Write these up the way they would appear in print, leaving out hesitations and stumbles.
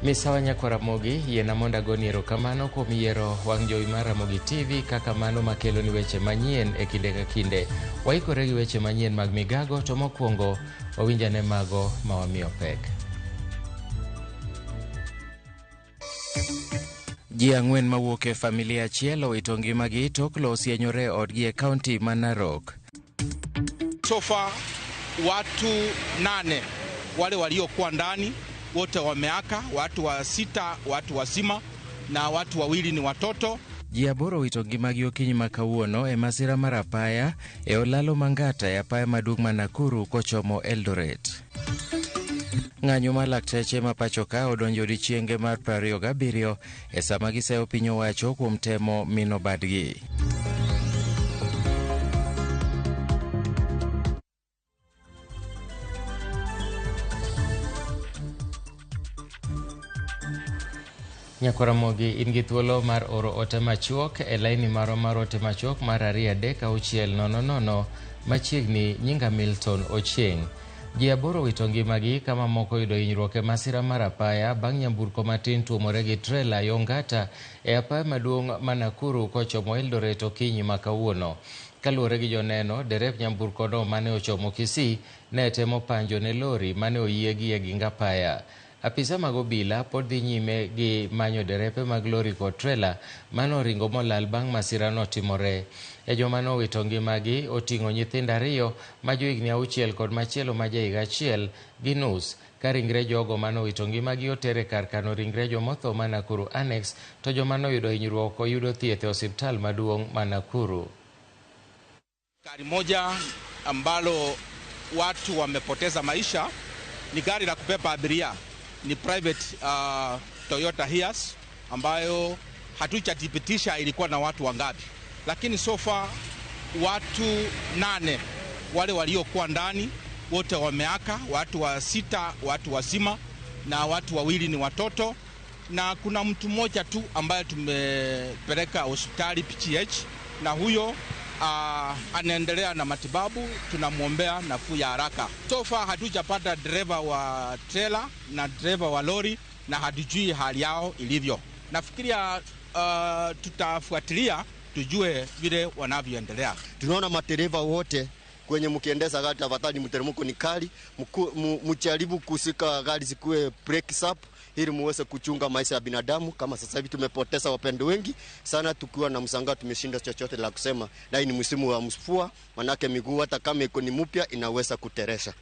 Misawa nyako Ramogi, yiena mondo agoni erokamano kuom yiero wang' jowi mar Ramogi TV kaka mano makelo ni weche manyien e kinde ka kinde. Waikore gi weche manyien mag migago, to mokwongo wawinjane mago ma wamiyo pek. Ji ang'wen mawuok e familia achiel owito ngimagi tok lo osienyore odgi e kaunti ma Narok. So far watu 8 wale waliokuwa ndani wote wameaka, watu wa 6 watu wazima na watu 2 ni watoto. Ji 8 owito ngimagi okinyi ma kawuono e masira mar apaya e Olalo Mangata e apaya maduong' ma Nakuru kochomo Eldoret. Ng'anyo mar lakteche ma pacho ka odonjo odiechienge mar 27 e sama giseyo piny owacho kuom temo mino badgi. Nyako Ramogi, in gi thuolo mar oro ote machuok e laini maro mar ote machuok mar 236000 machiegni nyinga Milton Ochieng'. Ji 8 owito ngimagi kama moko yudo hinyruok e masira mar apaya bang' nyamburko matin tuomore gi trela yo Ngata e apaya maduong' ma Nakuru kochomo Eldoret okinyi ma kawuono. Kaluwore gi joneno, derep nyamburkono mane ochomo Kisii ne temo panjo ne lori mane oyiegi e ginga apaya. Apisa mag obila pod dhi nyime gi manyo derepe mag lori kod trela mano ringo molal bang' masirano timore. E joma nowito ngimagi oting'o nyithindo 2 ma johigni 6 kod machielo ma jahiga 1 gi nus, ka ringre jogo manowito ngimagi otere kar kano ringre jomotho ma Nakuru Annex, to joma noyudo hinyruok oyudo thieth e osiptal maduong' ma Nakuru. Gari moja ambalo watu wamepoteza maisha ni gari la kubeba abiria. Ni private Toyota Hiace ambayo hatujathibitisha ilikuwa na watu wangapi, lakini so far watu 8 wale waliokuwa ndani wote wameaka, watu wa 6 watu wazima na watu 2 ni watoto, na kuna mtu mmoja tu ambaye tumepeleka hospitali PGH, na huyo anaendelea na matibabu, tunamwombea nafuu ya haraka. So far hatujapata dereva wa trailer na dereva wa lori na hatujui hali yao ilivyo. Nafikiria tutafuatilia tujue vile wanavyoendelea. Tunaona madereva wote kwenye mkiendeza gari tafadhali, mteremko ni kali, mjaribu kusika gari zikuwe break up ili muweze kuchunga maisha ya binadamu. Kama sasa hivi tumepoteza wapendo wengi sana, tukiwa na msangao tumeshinda chochote la kusema. Na hii ni msimu wa mvua, manake miguu hata kama iko ni mpya inaweza kuteresha.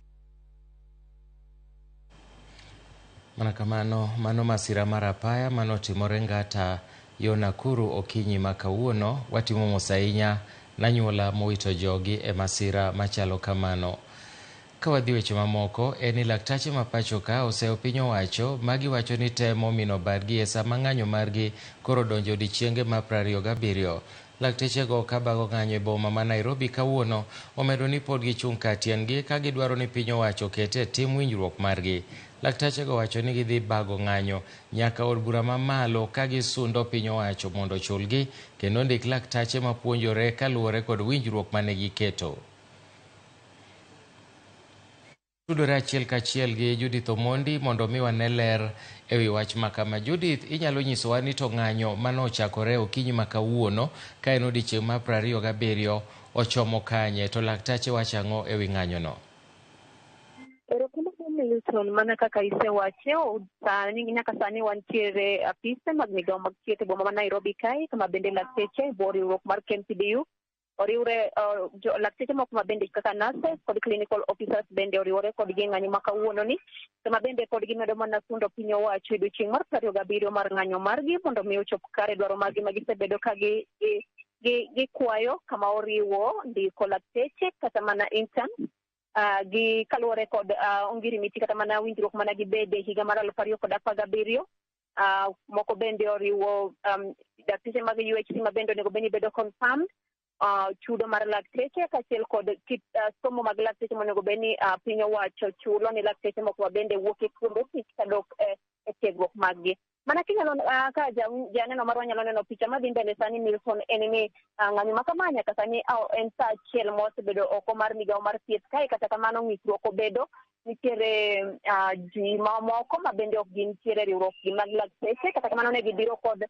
Manakamano mano masira mar apaya mano timore Ngata yo Nakuru okinyi ma kawuono. Watimo mosainya nanyuola mowito jogi e masira machalo kamano. Kawadhi weche mamoko, eni laktache ma pacho ka oseyo piny owacho magiwacho ni temo mino badgi e sama ng'anyo margi koro donjo odiechienge ma 27. Lakteche go kabago ng'anyo e boma ma Nairobi kawuono omedo ni pod gichung' ka tiendgi ka gidwaro ni piny owacho kete tim winjruok margi. Laktache go wacho ni gidhi bago ng'anyo nyaka od bura mamalo ka gisundo piny owacho mondo chulgi kendo ndik laktache mapuonjore kaluwore kod winjruok mane giketo. Tudore achiel kachiel gi Judith Omondi mondo mi wane ler e wi wach makama. Judith, inyalo nyisowa ni to ng'anyo manochakore okinyi ma kawuono ka en odiechieng' mar 27 ochomo kanye, to laktache wacho ang'o e wi ng'anyono? Milton, mana kaka isewacho, nyaka sani wantiere apise mag migao mag thieth e boma ma Nairobi kae, kama bende lakteche riwruok mar KMPDU oriwre, lakteche moko ma bende kaka nurses kod clinical officers bende oriwore kodgi ng'anyo ma kawuono ni, kama bende pod gimedo mana sundo piny owacho e odiechieng' mar 27 mar ng'anyo margi mondo mi ochop kare dwaro margi magisebedo ka gikwayo, kama oriwo ndiko lakteche kata mana intern gi kaluwore kod ongirimiti kata mana winjruok mana gibede higa mar 2017. Moko bende oriwo dakteche mag UHC ma bende onego beni bedo confirmed, chudo mar lakteche kachiel kod kit somo mag lakteche monego beni piny owacho chulo ni lakteche moko ma bende wuok e kuonde tich kadok e tiegruok maggi. mana kinyalo ka janeno marwa nyalo neno picha madhi mbele sani Milton enemy ng'anyo makamanya kasani en sa chiel mosebedo oko mar migao mar thieth kae kata kamano ng'ikruok obedo nitiere ji mamoko ma bende ok gin tiere riwruok gi mag lakteche kata kamano ne gibiro kod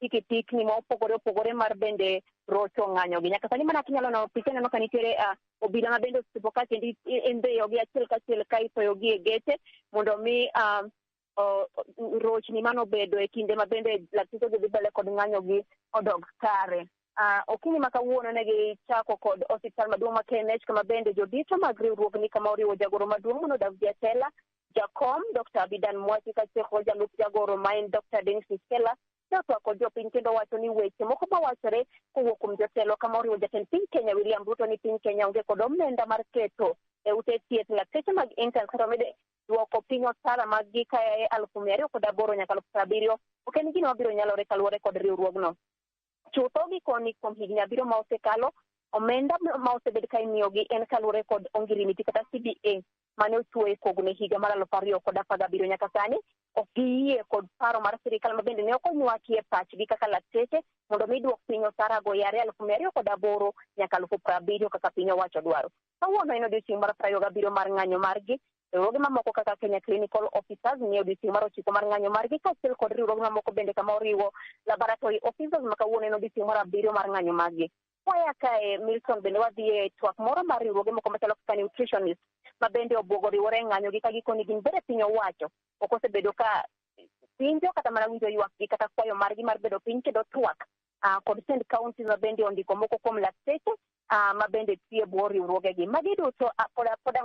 pikipiki ma opogore mar bende rocho ng'anyo gi nyaka sani mana kinyalo neno picha neno ka nitiere obila ma bende osepo ka kendi endeyo gi achiel kachiel ka isoyo gi e geche mondo mi rochni mano bedo e kinde ma bende lakteche dhi mbele kod ng'anyo gi odog kare. Okinyi ma kawuono ne gichako kod osiptal maduong' ma KNH kama bende jodito mag riwruogni kama oriwo jagoro maduong' mono David Atela, Jakom Dr. Abidan Mwachi kaachiel kod jalup jagoro ma en Dr. Dennis Miskela notwako jopiny kendo wacho ni weche moko mawachore kowuok kuom jotelo kama oriwo jatend piny Kenya William Ruto ni piny Kenya onge kod omenda mar keto e ute thieth lakteche mag Intel kata mede duoko piny osara mag gi kaya 208 nyaka 70,000 ok en gino mabiro nyalore kaluwore kod riwruogno. Chutho gikoni kuom higni 7 ma osekalo, omenda ma osebed ka imiyogi en kaluwore kod ongirimiti kata CBA mane ochwo e kogune higa mar 2017 nyaka sani. Ok giyie kod paro mar sirikal ma bende ne ok onywaki e pachgi kaka lakteche mondo mi duok piny osara go yare 208 nyaka 70,000 kaka piny owacho dwaro. Kawuono en odiechieng' mar 27 mar ng'anyo margi. Riwruoge mamoko kaka Kenya Clinical Officers nie odiechieng' mar 9 mar ng'anyo margi kaachiel kod riwruoge mamoko bende kama oriwo Laboratory Officers ma kawuono en odiechieng' mar 7 mar ng'anyo margi. Waya kae Milton bende wadhi e twak moro mar riwruoge moko machalo kaka Nutritionist ma bende obwogo riwore ng'anyo gi ka gikoni gin bende piny owacho ok osebedo ka winjo kata mana winjo ywak gi kata kwayo margi mar bedo piny kendo twak kod send counties ma bende ondiko moko kuom lakteche ma bende tie bwo riwruoge gi. Magi duto pod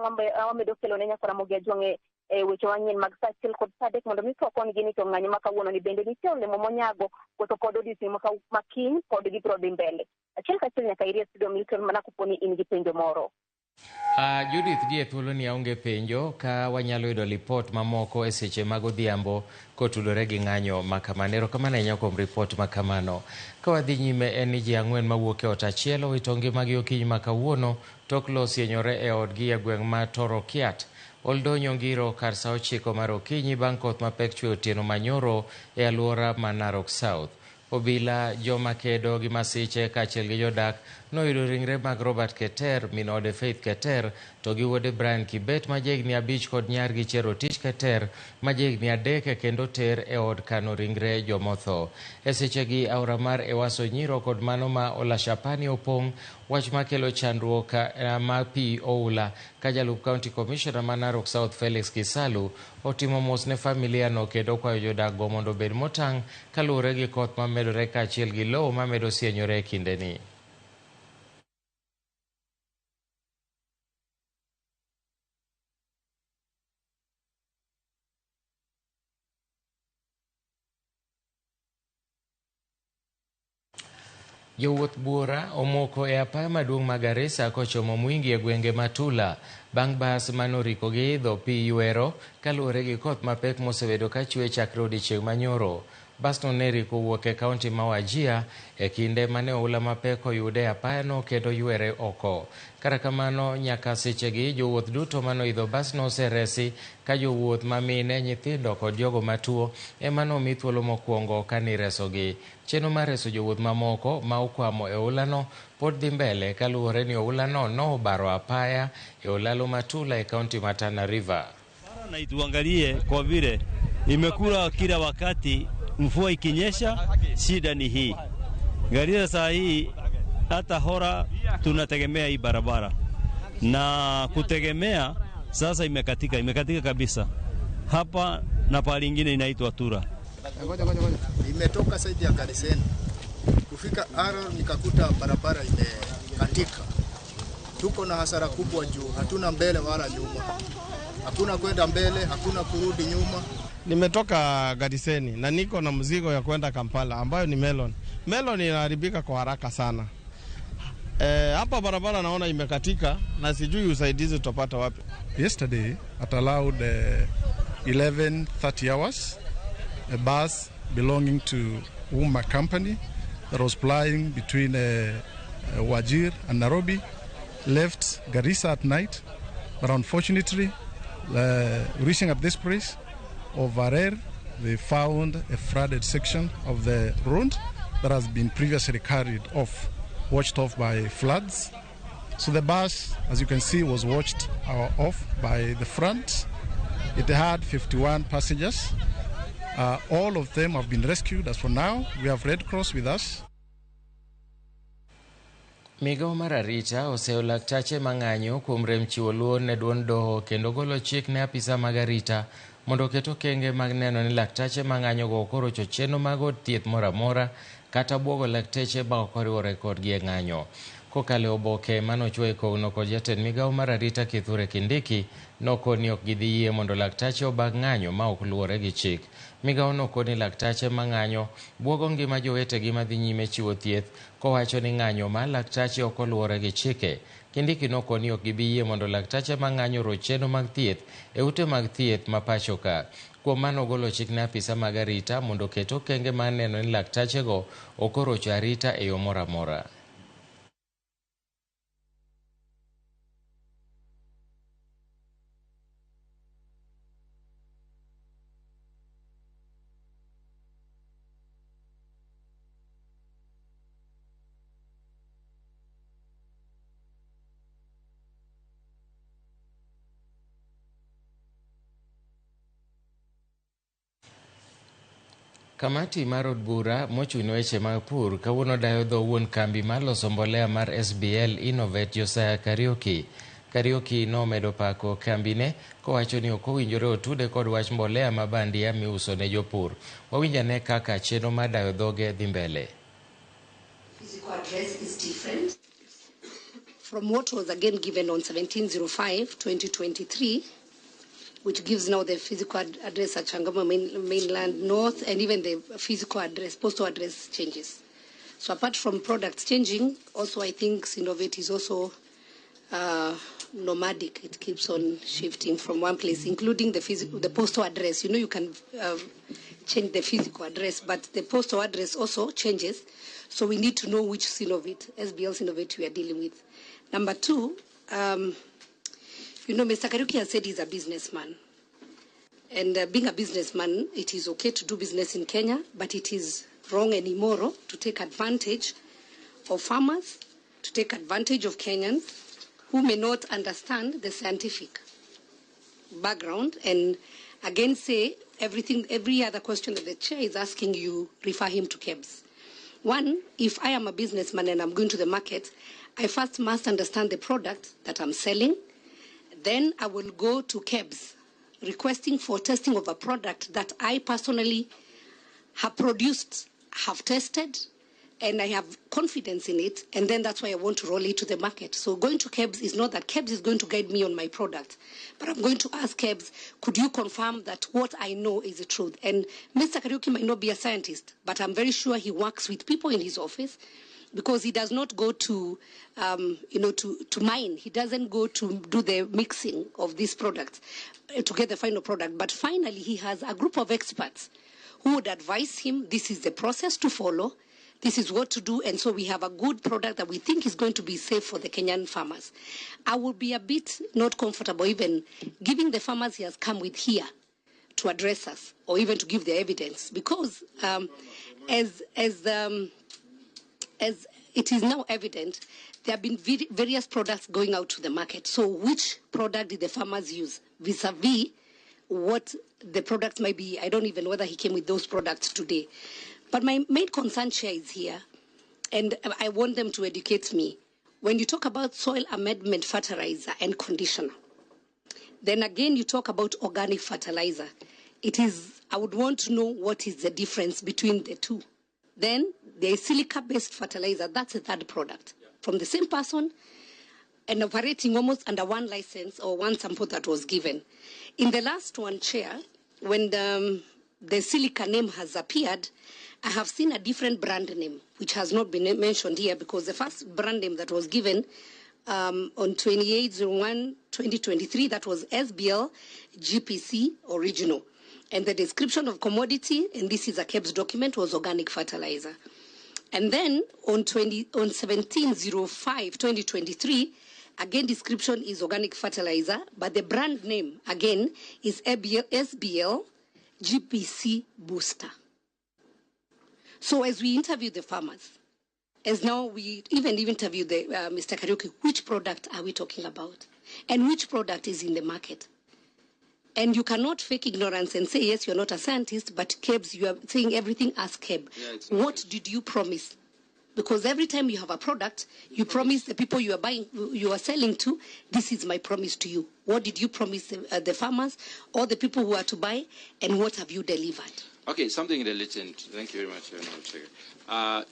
wamedo kelo ne nyakora Mogi Ajwang' e weche manyien mag sa achiel kod sa adek mondo mi kokoni gini to ng'anyo ma kawuono ni bende nitie olemo monyago koso pod odiechieng' ma kiny pod gibiro dhi mbele. Achiel kachiel nyaka irie studio Milton mana kuponi in gi penjo moro. Judith die thuolo ni aonge penjo ka wanyalo yudo lipot mamoko e seche mag odhiambo kotudore gi ng'anyo makamanero kamano enyo kuom ripot makamano. Ka wadhi nyime en ni ji 4 mawuok e ot achiel owito ngimagi okinyi ma kawuono tok losienyore e odgi e gweng' ma Torokiat. Oldonyo ngiro kar sa 9 mar okinyi bang' koth mapek chwe otieno manyoro e alwora ma Narok South. Obila joma kedo gi masiche kaachiel gi jodak noyudo ringre mag Robert Keter, min ode Faith Keter, to gi wuode Brian Kibet ma jahigni 5 kod nyargi Cherotich Keter ma jahigni 3 kendo ter e od kano ringre jomotho. E sechegi aora mar Ewaso Nyiro kod mano ma Olashapani opong', wach makelo chandruok ma pi oula ka jalup County Commissioner ma Narok South Felix Kisalu otimo mos ne familia no kendo kwayo jodak go mondo bed motang' kaluwore gi koth mamedore kaachiel gi lowo mamedo sienyore e kindeni. Jowuoth buora omoko e apaya maduong' ma Garissa kochomo Mwingi e gwenge Matula bang' bas manoriko gi idho pi ywero kaluwore gi koth mapek mosebedo ka chwe chakre odiechieng' manyoro. Basno ne riko wuok e kaunti ma Wajir e kinde mane oula mapek oyude e apayano kendo ywere oko. Kata kamano nyaka sechegi jowuoth duto manoidho basno oseresi ka jowuoth mamine, nyithindo kod jogo matuo ema nomi thuolo mokwongo kaniresogi. Chenro mar reso jowuoth mamoko ma okwamo e oulano pod dhi mbele kaluwore ni oulano nobaro apaya e olalo Matula e kaunti ma Tana River. Na ituangalie kwa vile imekula kila wakati mvua ikinyesha, shida ni hii. Garissa saa hii hata hora tunategemea hii barabara. Na kutegemea sasa imekatika kabisa. Hapa na pahali ingine inaitwa Tura. Imetoka saidi ya Garissa. Kufika Aro nikakuta barabara imekatika. Tuko na hasara kubwa juu, hatuna mbele wala nyuma. Hakuna kwenda mbele, hakuna kurudi nyuma. Nimetoka Gariseni na niko na mzigo ya kwenda Kampala ambayo ni melon. Melon inaharibika kwa haraka sana. Hapa barabara naona imekatika na sijui usaidizi tutapata wapi. Yesterday at allowed 11:30 hours a bus belonging to Umma company that was plying between Wajir and Nairobi left Garissa at night, but unfortunately reaching at this place of Varer they found a flooded section of the road that has been previously washed off by floods. So the bus, as you can see, was washed off by the front. It had 51 passengers. All of them have been rescued. As for now, we have Red Cross with us. Migao mar arita oseo laktache mang'anyo kuom rem chiwo luor ne duond doho kendo golo chik ne apisa mag arita mondo keto kenge mag neno ni laktache mang'anyo go okorocho chenro mag od thieth moro amora kata bwogo lakteche ma ok oriwore kodgi e ng'anyo. Kokalo e oboke manochwo e kogno kod jatend migao mar arita Kithure Kindiki nokoni ok gidhi yie mondo laktache obag ng'anyo ma ok luwore gi chik. Migao nokoni laktache mang'anyo bwogo ngima jowetegi madhi nyime chiwo thieth kowacho ni ng'anyo ma laktache ok oluwore gi chike. Kindiki nokoni ok gibi yie mondo laktache mang'anyo roch chenro mag thieth e ute mag thieth ma pacho ka. Kuom mano ogolo chik ne apisa mag arita mondo keto kenge mar neno ni laktachego ok orocho arita e yo moro amora. Kamati mar od bura mochung' ne weche mag pur kawuono dayo dho wuon kambi mar loso mbolea mar SBL Innovate Josiah Kariuki. Kariuki nomedo pako kambine kowacho ni ok owinjore otude kod wach mbolea ma bandia miuso ne jopur. Wawinjane kaka chenro mar dayo dhoge dhi mbele. Physical address is different from what was again given on 17/05/2023. Which gives now the physical address at Changamwe mainland north, and even the physical address, postal address changes. So apart from products changing, also I think Innovate is also nomadic. It keeps on shifting from one place, including the postal address. You know, you can change the physical address, but the postal address also changes. So we need to know which Innovate, SBL Innovate we are dealing with. Number two, you know, Mr. Kariuki has said he's a businessman. And being a businessman, it is okay to do business in Kenya, but it is wrong and immoral to take advantage of farmers, to take advantage of Kenyans who may not understand the scientific background, and again say every other question that the chair is asking, you refer him to KEBS. One, if I am a businessman and I'm going to the market, I first must understand the product that I'm selling. Then I will go to KEBS requesting for testing of a product that I personally have produced, have tested, and I have confidence in it, and then that's why I want to roll it to the market. So going to KEBS is not that KEBS is going to guide me on my product, but I'm going to ask KEBS, could you confirm that what I know is the truth? And Mr. Kariuki might not be a scientist, but I'm very sure he works with people in his office, because he does not go to, to mine. He doesn't go to do the mixing of these products to get the final product. But finally, he has a group of experts who would advise him, this is the process to follow, this is what to do, and so we have a good product that we think is going to be safe for the Kenyan farmers. I will be a bit not comfortable even giving the farmers he has come with here to address us, or even to give the evidence, because as it is now evident, there have been various products going out to the market. So which product did the farmers use vis-a-vis what the products might be? I don't even know whether he came with those products today. But my main concern, Chair, is here, and I want them to educate me. When you talk about soil amendment fertilizer and conditioner, then again you talk about organic fertilizer. I would want to know what is the difference between the two. Then there is silica-based fertilizer. That's a third product from the same person and operating almost under one license or one sample that was given. In the last one, Chair, when the silica name has appeared, I have seen a different brand name, which has not been mentioned here, because the first brand name that was given on 28/01/2023, that was SBL GPC Original. And the description of commodity, and this is a KEBS document, was organic fertilizer. And then on 17/05/2023, again, description is organic fertilizer, but the brand name, again, is SBL GPC booster. So as we interview the farmers, as now we even interview the Mr. Kariuki, which product are we talking about? And which product is in the market? And you cannot fake ignorance and say, yes, you're not a scientist, but KEBS, you are saying everything as KEB. Yeah, what did you promise? Because every time you have a product, you promise the people you are buying, you are selling to, this is my promise to you. What did you promise the farmers or the people who are to buy, and what have you delivered? Okay, something related. Thank you very much.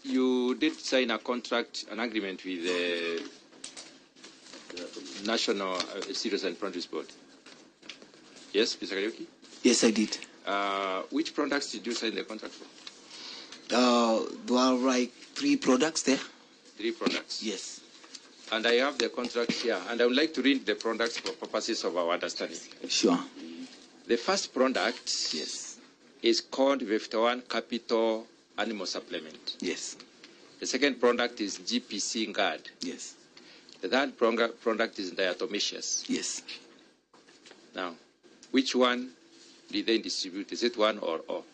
You did sign a contract, an agreement with the National Cereals and Produce Board. Yes, Mr. Kariuki? Yes, I did. Which products did you sign the contract for? There are like 3 products there. 3 products? Yes. And I have the contract here, and I would like to read the products for purposes of our understanding. Sure. The first product is called Veftawan Capital Animal Supplement. Yes. The second product is GPC Guard. Yes. The third product is Diatomaceous. Yes. Now, which one did they distribute? Is it one or all?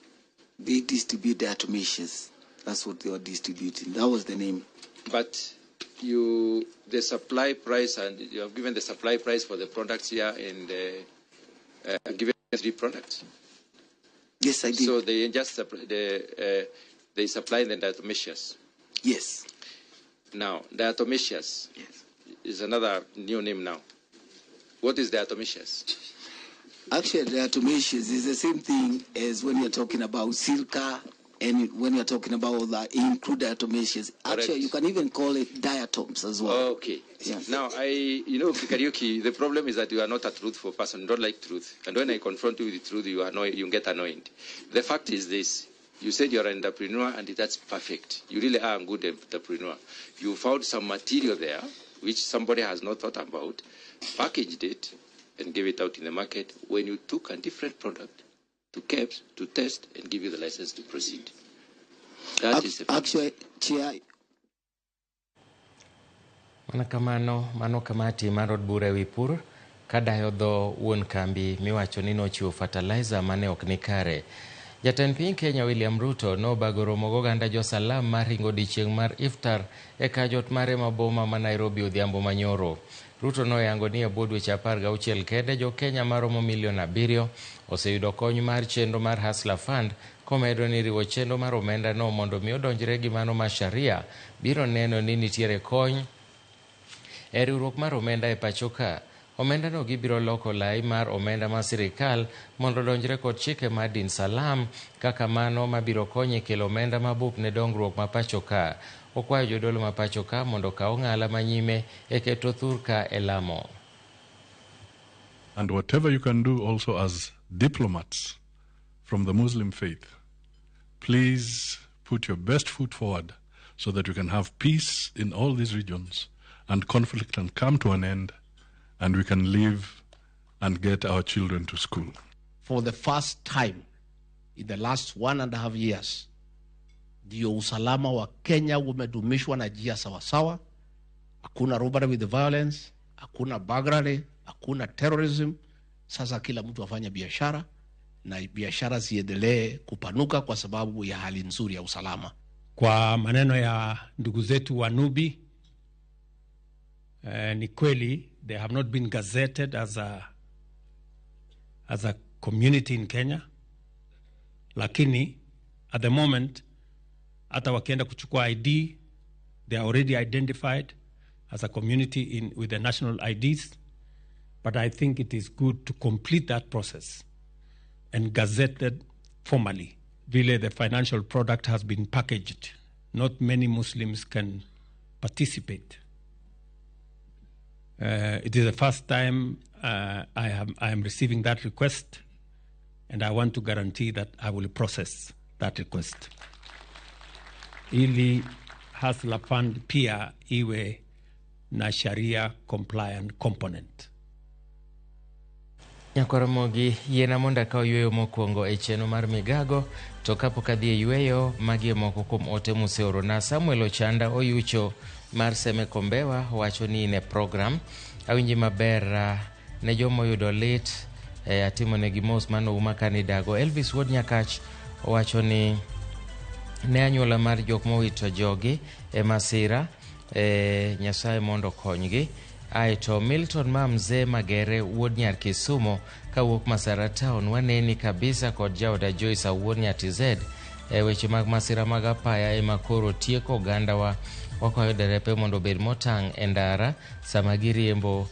They distribute Diatomaceous. That's what they are distributing. That was the name. But the supply price, and you have given the supply price for the products here, and given 3 products. Yes, I did. So they just they supply the Diatomaceous. Yes. Now, Diatomaceous is another new name now. What is Diatomaceous? Actually, Diatomaceous is the same thing as when you're talking about silica, and when you're talking about include Diatomaceous. Actually, you can even call it diatoms as well. Okay. Yes. Now, Kariuki, the problem is that you are not a truthful person. You don't like truth. And when I confront you with the truth, you get annoyed. The fact is this. You said you're an entrepreneur, and that's perfect. You really are a good entrepreneur. You found some material there, which somebody has not thought about, packaged it, and gave it out in the market when you took a different product to KEBS to test and give you the license to proceed. That is the actually, Chair. Mano kamati mar od bura ewi pur kadayo dho wuon kambi miwacho ni nochiwo fertilizer mane ok ni kare. Jatend piny Kenya William Ruto nobago romo goganda jo-Salam mar ringo odiechieng' mar Iftar e kajot mare maboma ma Nairobi odhiambo manyoro. Ruto noyango ni e bwo dweche 16 kende jo-Kenya maromo milion 7 oseyudo kony mar chenro mar Hustler Fund, komedo ni riwo chenro mar omenda no mondo mi odonjre gi mano ma sharia biro neno ni nitiere kony e riwruok mar omenda e pacho ka. Omenda no gibiro loko lai mar omenda ma sirikal mondo donjre kod chike mar din Salam, kaka mano mabiro konye kelo omenda mabup ne dongruok ma pacho ka. Okwayo jodolo ma pacho ka mondo kaw ng'ala manyime e keto thurka e lamo. And whatever you can do also as diplomats from the Muslim faith, please put your best foot forward so that you can have peace in all these regions and conflict can come to an end, and we can live and get our children to school. For the first time in the last 1.5 years, ndio usalama wa Kenya umedumishwa na njia sawasawa. Hakuna robbery with violence, hakuna burglary, hakuna terrorism. Sasa kila mtu afanya biashara na biashara ziendelee kupanuka kwa sababu ya hali nzuri ya usalama. Kwa maneno ya ndugu zetu wa Nubi, ni kweli they have not been gazetted as a community in Kenya, lakini at the moment hata wakienda kuchukua ID, they are already identified as a community with the national IDs. But I think it is good to complete that process and gazetted formally. Really, the financial product has been packaged. Not many Muslims can participate. It is the first time I am receiving that request, and I want to guarantee that I will process that request. Ili Hustler Fund pia iwe na sharia compliant component. Nyakoromogi yena monda ka yweyo mokwongo e cheno mar migago to kapok adhi e yweyo magi moko kuom ote museoro na Samuel Ochanda oyucho mar Seme Kombewa wacho ni ne program awinji maber ne jomo yudo lit atimo ne gimos mano uma kanidago. Elvis Wuod Nyakach owacho ni ne anyuola mar jok mowito jogi masira Nyasaye mondo konygi. Aito Milton Mamze Magere Wuod Nyar Kisumo kawuok Masara Town waneni kabisa kod jaoda Joyce Wuod Nyatized weche mag masira mag apaya ema koro tieko ogandawa. Wakwayo derepe mondo bed motang' e ndara sama giriembo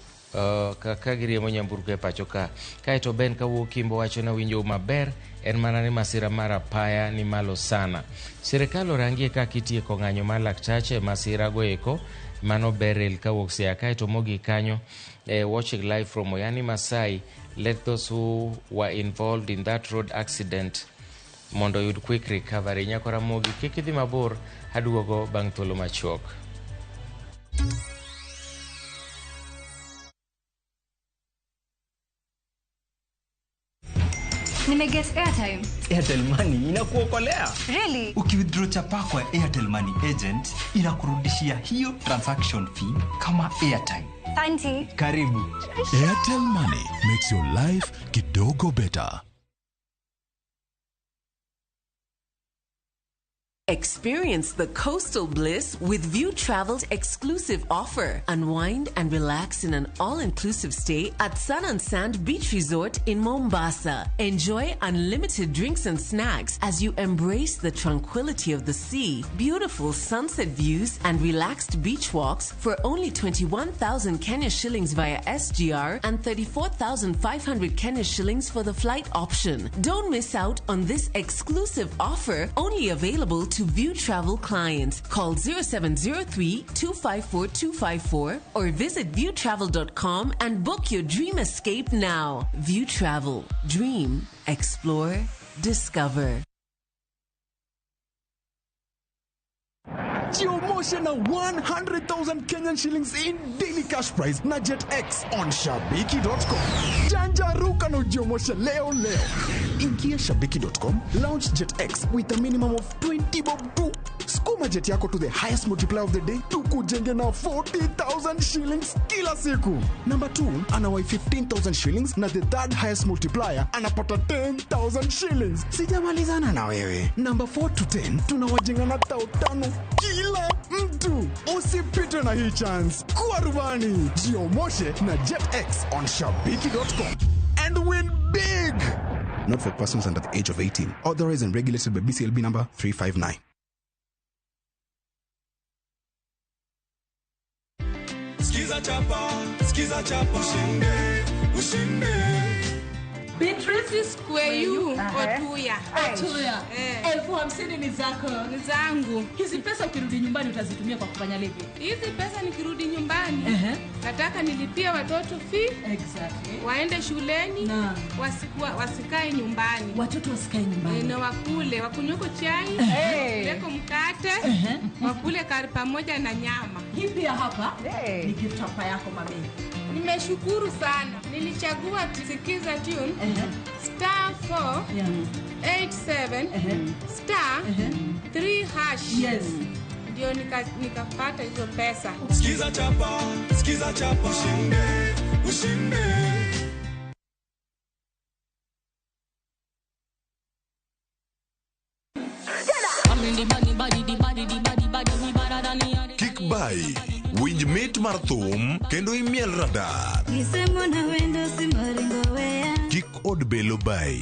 ka giriembo nyamburko e pacho ka. Kaito Ben kawuok Kimbo wacho na winjo maber en mana ni masira mar apaya ni malo sana. Sirikal orangie ka kitieko ng'anyo mar laktache masira go eko mano Beryl kawuok Siaya. Kaito mogi kanyo watching live from Oyani Masai, let those who were involved in that road accident mondo yud quick recovery. Nyakora mogi kik idhi mabor, aduogo bang' thuolo machuok. Nimeget airtime. Airtel Money inakuokolea. Really? Ukiwithdraw chapa kwa Airtel Money agent inakurudishia hiyo transaction fee kama airtime. Asante. Karibu. Airtel Money makes your life kidogo better. Experience the coastal bliss with View Travel's exclusive offer. Unwind and relax in an all-inclusive stay at Sun and Sand Beach Resort in Mombasa. Enjoy unlimited drinks and snacks as you embrace the tranquility of the sea, beautiful sunset views, and relaxed beach walks for only 21,000 Kenya shillings via SGR and 34,500 Kenya shillings for the flight option. Don't miss out on this exclusive offer, only available to View Travel clients. Call 0703-254-254 or visit viewtravel.com and book your dream escape now. View Travel. Dream. Explore. Discover. Jiomoshe na 100,000 Kenyan shillings in daily cash prize na JetX on Shabiki.com. Janjaruka no jiomoshe leo. Ingia Shabiki.com, launch JetX with a minimum of 20 bob tu. Skuma jet yako to the highest multiplier of the day. Tukujenge na 40,000 shillings kila siku. Number 2, anawai 15,000 shillings na the third highest multiplier anapata 10,000 shillings. Sijamalizana na wewe. Number 4 to 10, tunawajenga na 5,000 kila mtu. Usipite na hii chance. Kuwa rubani. Jiomoshe na JetX on Shabiki.com and win big. Not for persons under the age of 18. Authorized and regulated by BCLB number 359. Skiza chapa, ushinde. Beatrice Square U Otuya. Elfu 50 ni zako. Ni zangu. Hizi pesa ukirudi nyumbani utazitumia kwa kufanya lipi? Hizi pesa nikirudi nyumbani nataka nilipie watoto fee. Exactly. Waende shuleni wasikae nyumbani. Watoto wasikae nyumbani. Na wakunyuko chai, leko mkate, wakule kari pamoja na nyama. Hii pia hapa ni gift hapa yako mami. Nimeshukuru sana. Nilichagua Sikiza Tune *487 *3#. Yes. Ndio nikapata hizo pesa. Skiza chapa, ushinde. Kickby, winj mit mar thum kendo imiel radar. Kik od belo bay.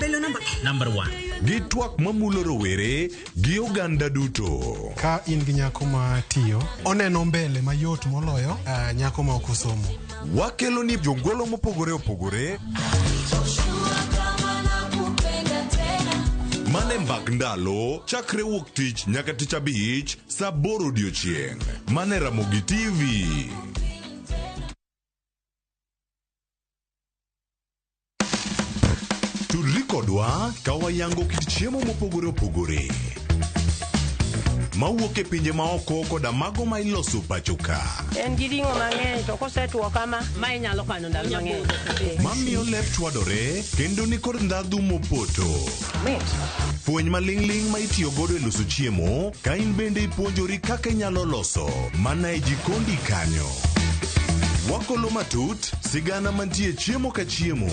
Belo number 1. Gi twak mamulo rowere gi oganda duto. Ka in gi nyako ma tiyo, oneno mbele mayot moloyo nyako ma ok osomo. Wakelo ni jongolo mopogore opogore. Mane mbak ndalo chakre wuok tich nyaka tich abich saa 8 odiochieng'. Mane Ramogi TV. Tudri kodwa kawayango kit chiemo mopogore opogore. Mawuok e pinje maoko koda mago ma iloso pacho ka. En giringo mang'eny to kosetuo kama ma inyalo kano ndalo mang'eny. Mamiyo lep chwadore kendo ni kod ndhadhu mopoto. Fueny maling'ling ma itiyo godo e loso chiemo ka in bende ipuonjori kaka inyalo loso mana e jikondi kanyo. Wakolo matut sigana mantie chiemo ka chiemo.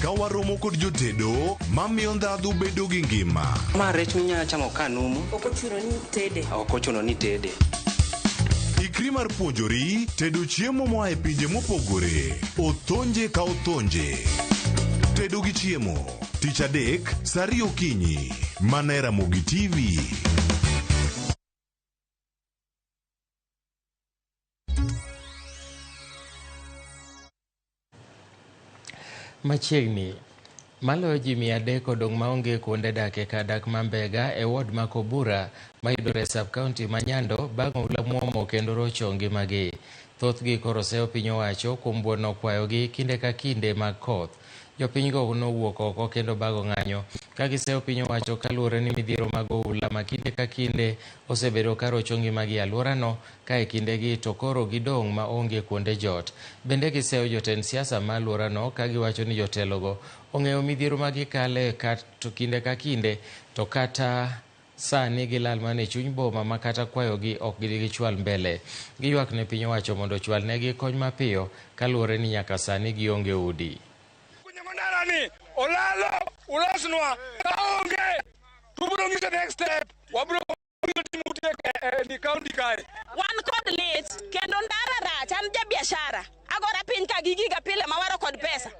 ka waromo kod jotedo mamiyo ndhadhu bedo gi ngima. Ma rech minyalo chamo ka numu. Ok ochuno ni tede. Ok ochuno ni tede. Ikri mar puonjori tedo chiemo moa e pinje mopogore. Othonje ka othonje. Tedo gi chiemo. Tich adek, saa 2 okinyi. Mana e Ramogi TV. Machiegni maloyo ji 300 odong' maonge kuonde dak ka dak Mambega e ward ma Kobura mayudore sub-county ma Nyando bang' oula muomo kendo rocho ngimagi. Thothgi koro oseo piny owacho kuom buono kwayogi kinde ka kinde mag koth. Jopinygo nowuok oko kendo bago ng'anyo ka giseo piny owacho kaluwore ni midhiero mag oula ma kinde ka kinde osebedo ka rocho ngimagi alworano ka e kindegi to koro gidong' maonge kuonde jot. Bende giseo jotend siasa ma alworano ka giwacho ni jotelogo ong'eyo midhiero ma gikale kinde ka kinde to kata sani gilal mane chuny boma ma kata kwayogi ok gichwal mbele. Giywak ne piny owacho mondo ochwal negi kony mapiyo kaluwore ni nyaka sani gionge udi. Ni olalo ulosnwa kaonge tubro ng'ise next step wabro ni county kae wan kod lit kendo ndara rach an ja biashara agora piny ka gigiga pile mawaro kod pesa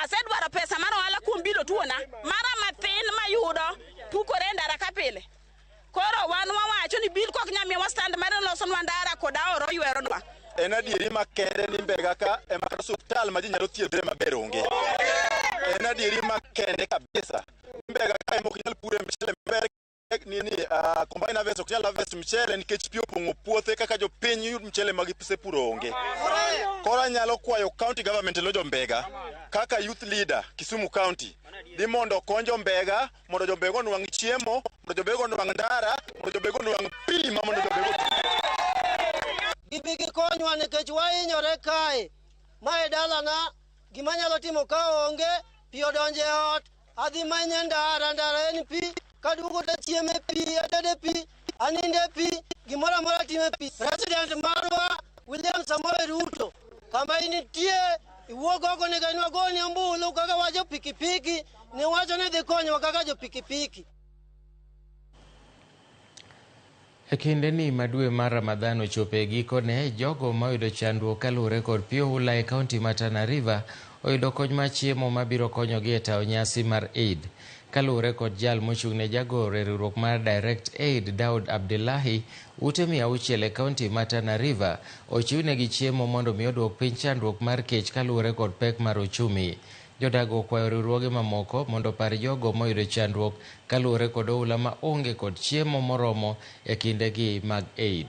asedwaro pesa mar ohala kuom bilo tuona mara mathin mayudo pukore ndara ka pile koro wan wawacho ni bil kok nyamiwa stand mar losonwa ndara kod aoro yweronwa en adieri makende ni Mbega ka ema osuptal ma ji nyalo thiedhre maber onge. En adieri makende kabisa. Mbega ka ema ok nyal pure mchele maber nini combine harvest ok nyal harvest mchele nikech pi opong'o puothe kaka jopiny yud mchele ma gisepuro onge. Koro anyalo kwayo county government lo Mbega kaka youth leader Kisumu County di mondo konyo Mbega mondo Mbega onwang' chiemo, mondo Mbega onwang' ndara, mondo Mbega onwang' pi ma mondo Mbega Gibigi konywa nikech wahinyore kae. Mae dalana gima nyalo timo ka onge pi odonje ot adhi manye ndara en pi kaduogo to chieme pi atede pi aninde pi gimoro amora time pi. President marwa William Samoei Ruto kama initie iwuog oko ni ganwa goni ambulu kaka wajo pikipiki ni wacho ni dhi konyowa kaka jo pikipiki. E kinde ni madwe mar Ramadhan ochope gikone, jogo mayudo chandruok kaluwore kod pi oula e kaunti ma Tana River oyudo kony mar chiemo mabiro konyogi e tayo nyasi mar Eid. Kaluwore kod jal mochung'ne jagoro e riwruok mar Direct Aid Daud Abdullahi, ute 600 e kaunti ma Tana River ochiwnegi chiemo mondo mi oduok piny chandruok mar kech kaluwore kod pek mar ochumi. Jodago okwayo riwruoge mamoko mondo par jogo moyudo chandruok kaluwore kod oula ma onge kod chiemo moromo e kindegi mag Eid.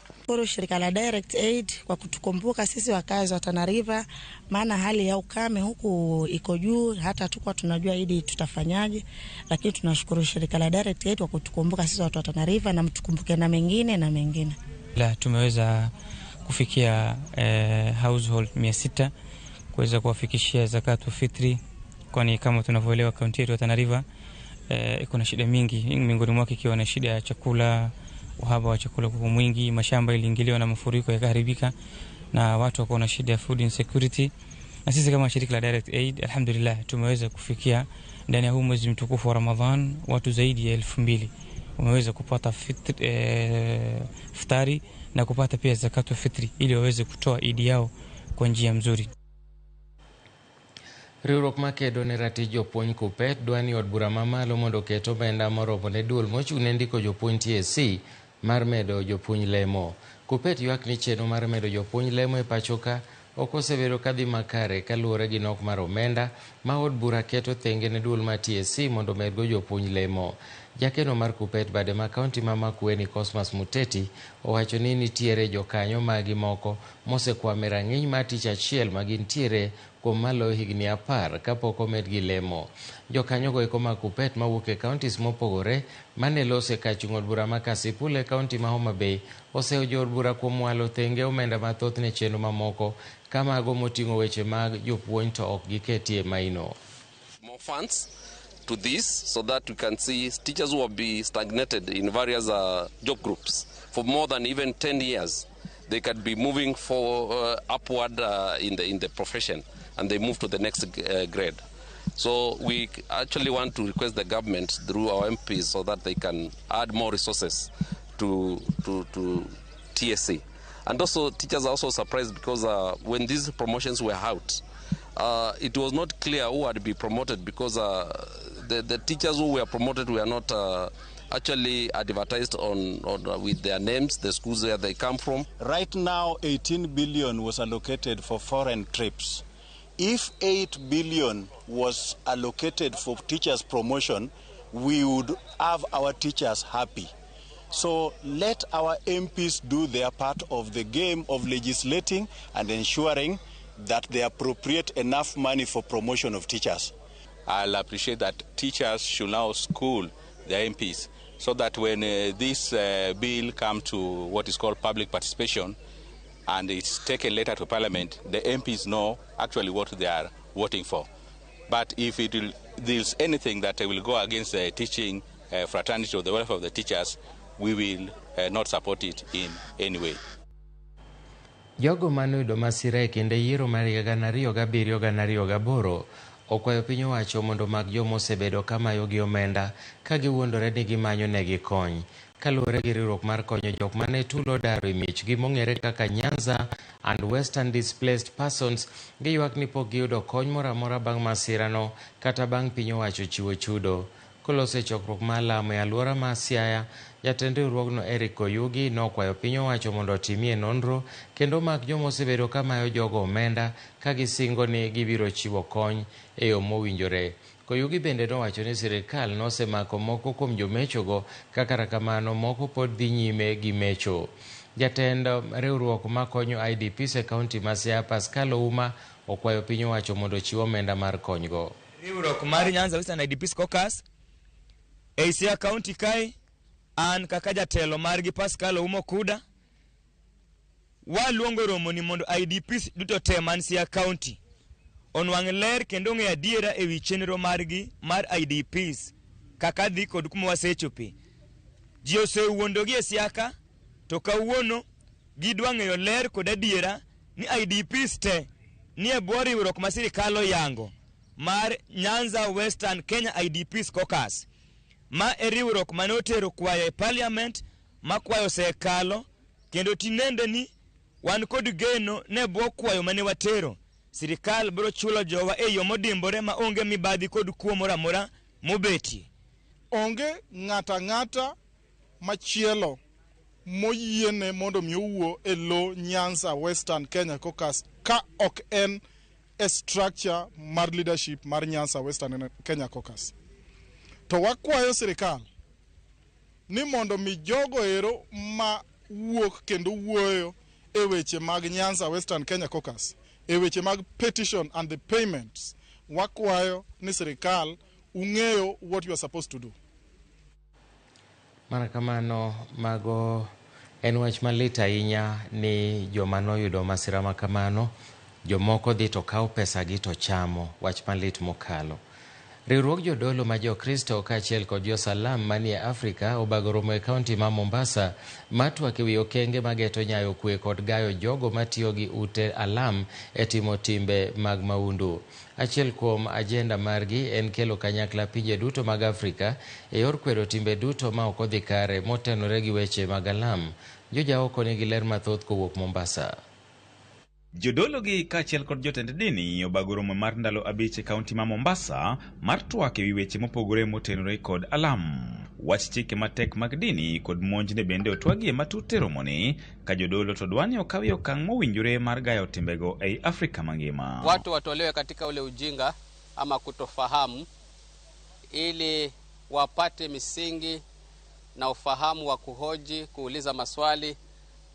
Shukuru shirika la Direct Aid kwa kutukumbuka sisi wakazi wa Tana River, maana hali ya ukame huku iko juu, hata tukua tunajua Eid tutafanyaje, lakini tunashukuru shirika la Direct Aid kwa kutukumbuka sisi watu wa Tana River na mtukumbuke na mengine na mengine. La tumeweza kufikia household 600 kuweza kuwafikishia zakatu fitri, kwani kama tunavyoelewa kaunti yetu ya Tana River iko na shida mingi, miongoni mwake ikiwa na shida ya chakula, uhaba wa chakula kwa mwingi, mashamba iliingiliwa na mafuriko yakaharibika na watu wako na shida ya food insecurity. Na sisi kama shirika la Direct Aid alhamdulillah tumeweza kufikia ndani ya huu mwezi mtukufu wa Ramadhan watu zaidi ya 2000 wameweza kupata iftari na kupata pia zakatu fitri ili waweze kutoa idi yao kwa njia nzuri. Riwruok makedo ne ratich jopuonj Kuppet dwani od bura mamalo mondo oket omenda moromo ne duol mochung'ne ndiko jopuonj TSC mar medo jopuonj lemo. Kuppet ywak ni chenro mar medo jopuonj lemo e pachoka ok osebedo kadhi makare kaluwore gi nok mar omenda ma od bura keto thenge ne duol ma TSC mondo medgo jopuonj lemo. Jakeno mar Kuppet bade ma kaunti ma Makueni Cosmas Muteti owacho ni nitiere jokanyo magi moko mosekwame rang'iny mar tich achiel ma gintiere kuom maloyo higni 10 kapok omedgi lemo. Jokanyogo eko mag Kuppet mawuok e counties mopogore mane lose ka chung' od bura ma Kasipul e kaunti ma Homa Bay oseo jo od bura kuom walo thenge omenda mathoth ne chenro mamoko kamago moting'o weche mag jopuonj to ok giketie maino. More funds to this so that we can see teachers who have been stagnated in various job groups for more than even 10 years. they can be moving upward in the profession, and they move to the next grade. So we actually want to request the government through our MPs so that they can add more resources to TSC. And also teachers are also surprised because when these promotions were out, it was not clear who had been promoted because the teachers who were promoted were not actually advertised on with their names, the schools where they come from. Right now, 18 billion was allocated for foreign trips. If 8 billion was allocated for teachers' promotion, we would have our teachers happy. So let our MPs do their part of the game of legislating and ensuring that they appropriate enough money for promotion of teachers. I'll appreciate that teachers should now school their MPs so that when this bill comes to what is called public participation and it's taken later to Parliament, the MPs know actually what they are voting for. But if there's anything that will go against the teaching fraternity or the welfare of the teachers, we will not support it in any way. Jogo manoyudo masira e kinde yiero mar 2007-2008 okwayo piny owacho mondo mag joma osebedo kamayo gi omenda ka giwuondore ni gimanyo negi kony. Kaluwore gi riwruok mar konyo jok mane tulo daro e miechgi mong'ere kaka Nyanza and Western Displaced Persons, giywak ni pok giyudo kony moro amora bang' masirano kata bang' piny owacho chiwo chudo. Kolose chokruok mar lamo e alwora ma Siaya, jatend riwruogno Eric Oyugi nokwayo piny owacho mondo otimie nonro kendo mak joma osebedo kamayo jogo omenda ka gisingo ni gibiro chiwo kony e yo mowinjore. Koyugi bende nowacho ni sirikal nosemako moko kuom jomechogo, kaka kamano moko pod dhi nyime gi mecho. Jatend riwruok makonyo IDPs e kaunti ma Siaya, Pascal Ouma, okwayo piny owacho mondo chiw omenda mar konygo. Riwruok mar Nyanza Western IDPs Caucus e Siaya County kae, an kaka jatelo margi Pascal Ouma Kuda, waluongo romo ni mondo IDPs duto te man Siaya County onwang' ler kendo ng'e adiera e wi chenro margi mar IDPs kaka dhi kod kuma wasechope. Ji osewuondogi e Siaya, to kawuono gidwa ng'eyo ler kod adiera ni IDPs te ni e bwo riwruok ma sirikal oyango mar Nyanza Western Kenya IDPs Caucus. Ma e riwruok mane otero kwayo e parliament, ma kwayo osekalo, kendo tinende ni wan kod geno ne bwo kwayo mane watero sirikal biro chulo jowa e yo modimbore ma onge mibadhi kod kuo moro amora mobeti. Onge ng'ata machielo moyiene mondo mi owuo e lo Nyanza Western Kenya Caucus ka ok en e structure mar leadership mar Nyanza Western Kenya Caucus. To wakwayo sirikal ni mondo mi jogo ero ma wuok kendo wuoyo e weche mag Nyanza Western Kenya Caucus, e weche mag petition and the payments, wakwayo ni sirikal ung'eyo what you are supposed to do. Mana kamano, mago en wach malit ahinya ni joma noyudo masira ma kamano, jomoko dhi to kawo pesagi to chamo. Wach malit mokalo. Riwruok jodolo ma jokristo kaachiel kod josalam manie Afrika obago romo e kaunti ma Mombasa matwak e wi okenge mageto nyayo kwe kod gayo jogo matiyo gi ute alam e timo timbe mag maundu. Achiel kuom ajenda margi en kelo kanyakla pinje duto mag Afrika e yor kwero timbe duto ma ok odhi kare motenore gi weche mag alam. Joja oko nigi ler mathoth kowuok Mombasa. Jodolo gi kaachiel kod jotend dini obago romo mar ndalo 5 e kaunti ma Mombasa mar twak e wi weche mopogore motenore kod alam. Wach chike matek mag dini kod monjne bende otwagie matut e romoni, ka jodolo to dwani okawi okang' mowinjore mar gayo timbego ei Afrika mangima. Watu watolewe katika ule ujinga ama kutofahamu ili wapate misingi na ufahamu wa kuhoji, kuuliza maswali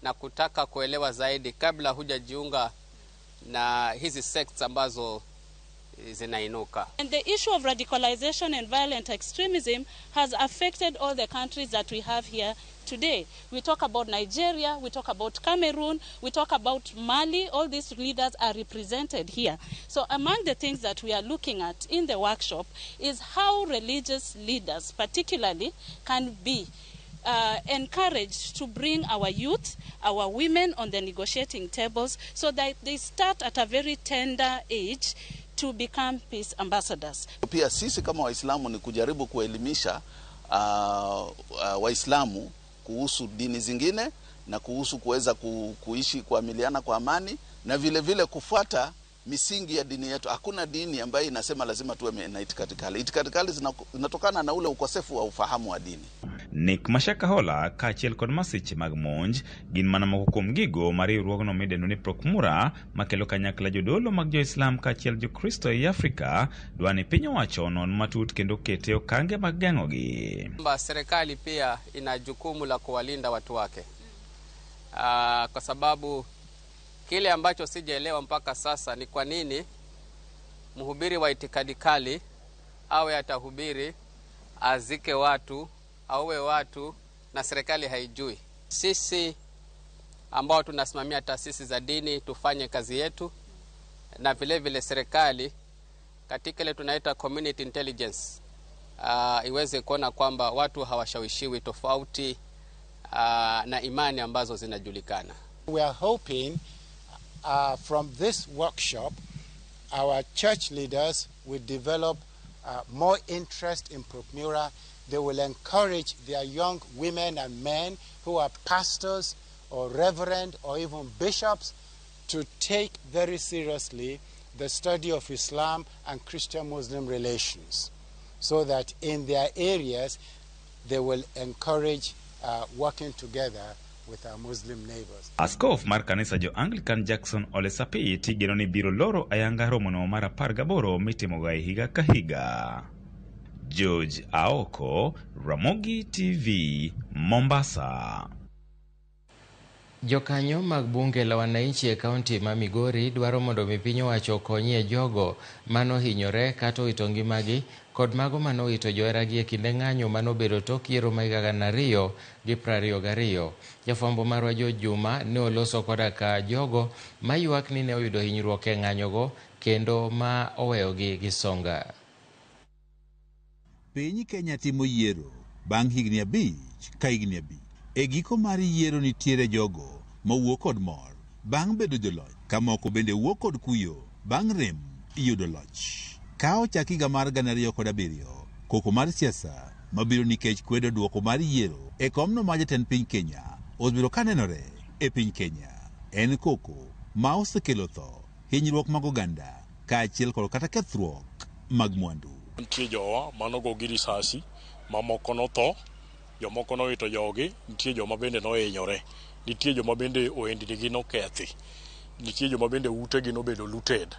na kutaka kuelewa zaidi kabla hujajiunga na hizi sects ambazo zinainuka. And the issue of radicalization and violent extremism has affected all the countries that we have here today. We talk about Nigeria, we talk about Cameroon, we talk about Mali. All these leaders are represented here. So among the things that we are looking at in the workshop is how religious leaders particularly can be encouraged to bring our youth, our women on the negotiating tables so that they start at a very tender age to become peace ambassadors. Pia sisi kama Waislamu ni kujaribu kuelimisha Waislamu kuhusu dini zingine na kuhusu kuweza kuishi kuamiliana kwa amani na vile vile kufuata misingi ya dini yetu. Hakuna dini ambayo inasema lazima tuwe na itikadi kali. Itikadi kali zinatokana na ule ukosefu wa ufahamu wa dini. Nick Mashaka Hola kachiel kod masiche mag monj gin mana moko kuom gigo ma riwruogno midendo ni Prokmura makelo kanyakla jodolo mag Jo-Islam kachiel Jo-Kristo e Afrika dwani piny owacho non matut kendo kete okange mag geng'ogi. Serikali pia ina jukumu la kuwalinda watu wake. Kwa sababu kile ambacho sijaelewa mpaka sasa ni kwa nini mhubiri wa itikadi kali awe atahubiri azike watu auwe watu na serikali haijui. Sisi ambao tunasimamia taasisi za dini tufanye kazi yetu, na vile vile serikali katika ile tunaita community intelligence iweze kuona kwamba watu hawashawishiwi tofauti na imani ambazo zinajulikana. We are hoping from this workshop our church leaders will develop more interest in Prokmura. They will encourage their young women and men who are pastors or reverend or even bishops to take very seriously the study of Islam and Christian-Muslim relations, so that in their areas they will encourage working together with our Muslim neighbors. Askof mar kanisa Jo-Anglican Jackson Ole Sapit igeno ni biro loro ayanga romono mar 18 mitimoga e higa ka higa. George Aoko, Ramogi TV, Mombasa. Jokanyo mag bunge la wananchi e kaunti ma Migori dwaro mondo piny owacho okonyie jogo mano hinyore kata owito ngimagi kod mago mano owito joheragi e kinde ng'anyo mano bedo tok yiero ma higa 2022. Jafwambo marwa Jo Juma ne oloso koda ka jogo mayuak ni ne oyudo hinyruok e ng'anyogo kendo ma oweyogi gi songa. Piny Kenya timo yiero bang' higni 5 ka higni 5. E giko mar yiero nitiere jogo mawuok kod mor bang' bedo joloch, ka moko bende wuok kod kuyo bang' rem yudo loch. Ka ochak higa mar 2007, koko mar siasa mabiro nikech kwedo duoko mar yiero e komno ma jatend piny Kenya osebiro kanenore e piny Kenya. En koko ma osekelo tho, hinyruok mag oganda kaachiel kod kata kethruok mag mwandu. Nitie jowa manogo gi risasi, mamoko notho, jomoko nowito jogi, nitie joma bende nohinyore, nitie joma bende ohendnigi nokethi, nitie joma bende utegi nobedo looted.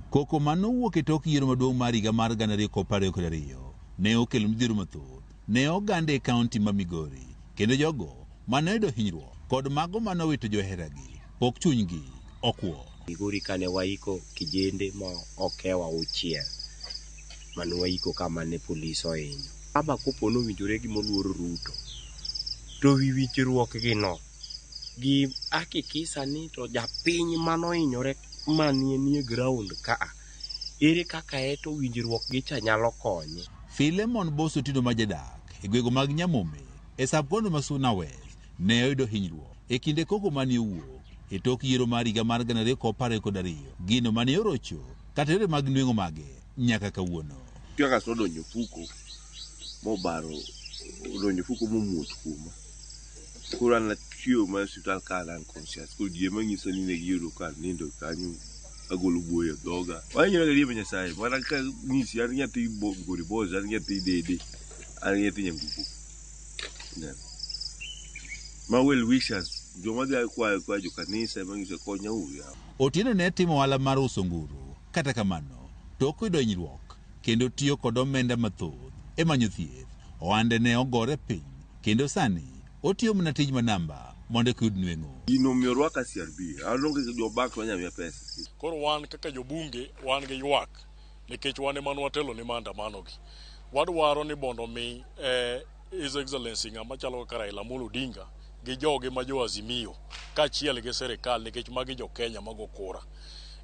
Koko manowuok e tok yiero maduong' mar higa mar 2022 ne okelo midhiero mathoth ne oganda e kaunti ma Migori, kendo jogo manoyudo hinyruok kod mago manowito joheragi pok chunygi okwo. Migori kane waiko kijende ma okewa uchiel manu waiko kama ne polis ohinyo. Aba kopo nowinjore gi moluoro Ruto to wichruok gi no gi akikisa ni to japiny manohinyore manie ground ka ere kaka eto winjruok gi cha nyalo konye. Philemon Boso Tido majadak e gwego mag Nyamome e sabkono ma Suna West ne oyudo hinyruok e kinde koko manie wuok e tok yiero mar higa mar 2022. Gino mane orocho kata yore mag nweng'o mage nyaka kawuono. Kaka sodonyo fuko mobaro odonyo fuko momuot kuma kura na tio ma hospital kala conscious ko die manyiso ni ne giyudo ka nindo kanyo agolo buoyo doga wanyo ga riebe Nyasaye mana ka nyisi ar nyathi gori boz ar nyathi dede ar nyathi nyambubu ma well wishers joma ga kwa jo kanisa manyiso konya uya. Otieno ne timo wala mar uso nguru, kata kamano tok yudo hinyruok kendo tiyo kod omenda mathoth e manyo thieth. Ohande ne ogore piny kendo sani otiyo mana tij manamba mondo kiyud nweng'o. Gino miyo rwaka CRB alonge jo bank wanyamia pesa. Koro wan kaka jobunge wan gi ywak nikech wan ema watelo ni maandamano gi. Wadwaro ni bondo mi His Excellency ng'ama chalo kaka Raila Amolo Odinga gi joge ma jo Azimio kaachiel gi serikal nikech magi jo Kenya mago kura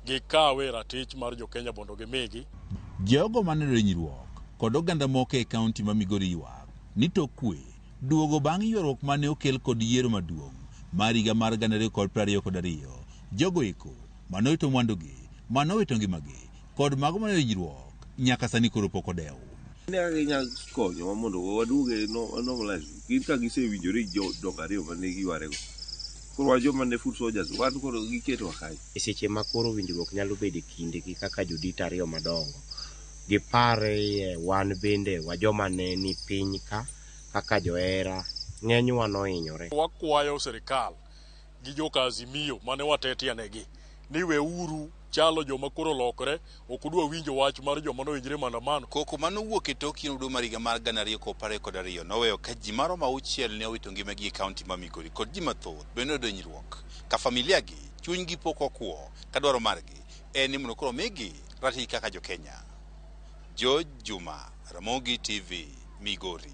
gikawe ratich mar jo Kenya bondo gimigi. Jogo maneno hinyruok kod oganda moko e kaunti ma Migori ywak ni tok kwe duogo bang' ywaruok mane okel kod yiero maduong' mar higa mar 2022, jogo eko manowito mwandugi, manowito ngimagi kod mago mane winjruok nyaka sani koro pok odew. Ne ginyalo konyo mondo waduoge normalize. Gin ka gisewinjore jodongo ariyo mane giywarego. Koro joma ne food soldiers wan koro giketo wakany. Seche ma koro winjruok nyalo bedo kindegi kaka jodit ariyo madongo. Gipare wan bende wa joma ne ni piny ka kaka johera ng'enywa nohinyore. Wakwayo sirikal gi joka Azimio mane watetianegi ni weuru chalo joma koro lokore ok udwa winjo wach mar joma nowinjre maandamano. Koko manowuok e tok yiero mar higa mar 2022 noweyo ka ji maromo 6 ne owito ngimagi e kaunti ma Migori kod ji mathoth bende odonyruok ka familia gi chunygi pok okuo ka dwaro margi en ni mondo koro migi ratich kaka jo Kenya. George Juma, Ramogi TV, Migori.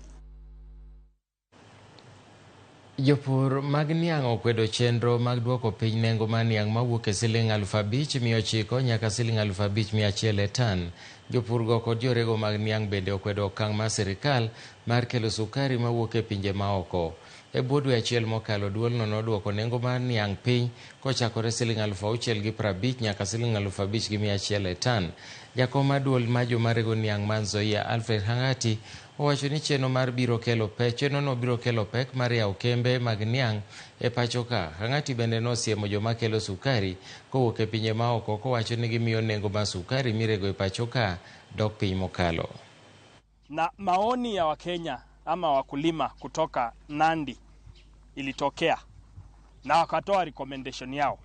Jopur mag niang' okwedo chenro mag duoko piny nengo mar niang' mawuok e Sh5,900 nyaka Sh5,100 e tan. Jopur go kod jorego mag niang' bende okwedo okang' mar sirikal mar kelo sukari mawuok e pinje maoko. E bwo dwe achiel mokalo, duolno noduoko nengo mar niang' piny kochakore Sh6,50 nyaka Sh5,100 e tan. Jakom mar duol mar joma rego niang' man Nzoia, Alfred Hangati, owacho ni chenrono biro kelo pek mar yawo kembe mag niang' e pacho ka. Hangati bende nosiemo joma kelo sukari kowuok e pinje maoko kowacho ni gimiyo nengo mar sukari mirego e pacho ka dok piny mokalo. Na maoni ya Wakenya ama wakulima kutoka Nandi ilitokea na wakatoa recommendation yao,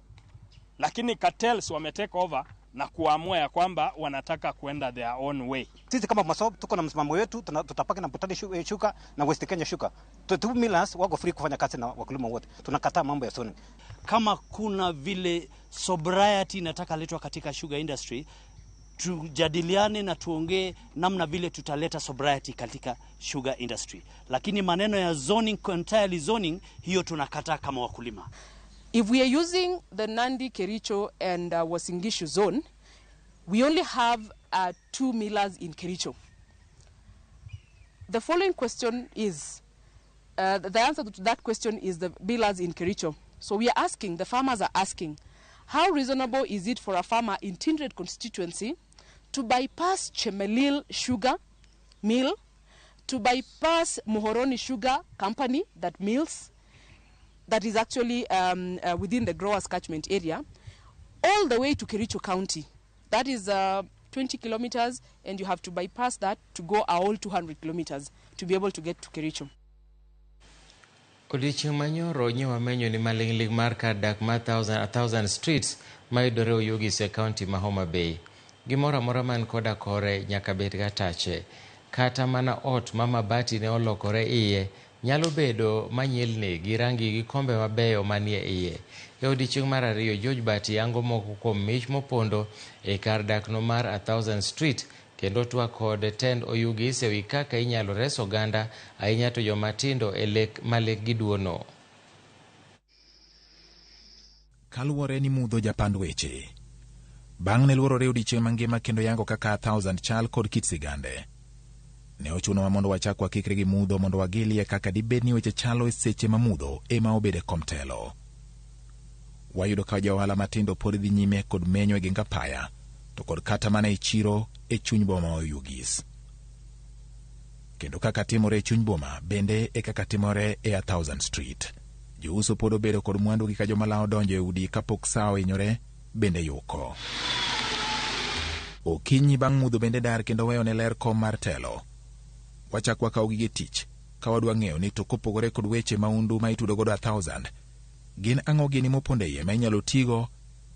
lakini cartels wametake over na kuamua ya kwamba wanataka kuenda their own way. Sisi kama Masob tuko na msimamo wetu, tutapaka na Putani shuka na West Kenya shuka. 2 millers wako free kufanya kazi na wakulima wote. Tunakataa mambo ya zoning. Kama kuna vile sobriety inataka letwa katika sugar industry, tujadiliane na tuongee namna vile tutaleta sobriety katika sugar industry. Lakini maneno ya zoning, entirely zoning, hiyo tunakataa kama wakulima. If we are using the Nandi, Kericho and Uasin Gishu zone, we only have 2 millers in Kericho. The following question is, the answer to that question is the millers in Kericho. So we are asking, the farmers are asking, how reasonable is it for a farmer in Tindred constituency to bypass Chemelil Sugar Mill, to bypass Muhoroni Sugar Company that mills, that is actually within the growers' catchment area, all the way to Kericho County. That is 20 kilometers, and you have to bypass that to go a whole 200 kilometers to be able to get to Kericho. Odiochieng' manyoro nyiwa menyo ni maling'ling mar kar dak mar 1,000 streets mayudore Oyugis e kaunti ma Homa Bay. Gimoro amora man koda kore nyaka bed gatache. Kata mana ot ma mabati ne olokore iye nyalo bedo manyilni gi rangi gi kombe mabeyo manie iye. E odiochieng' mar ariyo, George Bati yango moko kuom mich mopondo e kar dakno mar 1,000 street kendo twak kod tend Oyugis e wi kaka inyalo res oganda ahinya to joma tindo e lek malekgi duono. Kaluwore ni mudho japand weche, bang' ne luorore odiochieng' mangima kendo yango kaka 1,000 chal kod kit sigande, ne ochunowa mondo wachak wakikre gi mudho mondo wagilie kaka dibed ni weche chalo e seche ma mudho ema obede kom telo. Wayudo ka johala matindo pod dhi nyime kod menyo e ginga paya to kod kata mana e chiro e chuny boma ma Oyugis. Kendo kaka timore e chuny boma bende e kaka timore e 1,000 street. Jouso pod obedo kod mwandu gi ka joma lao donjo e udi kapok saa ohinyore bende yuko. Okinyi bang' mudho bende dar kendo weyo ne ler kom mar telo. Wachak wakaw gige tich ka wadwa ng'eyo ni to kopogore kod weche maundu ma itudo godo 1,000, gin ang'o gini moponde iye ma inyalo tigo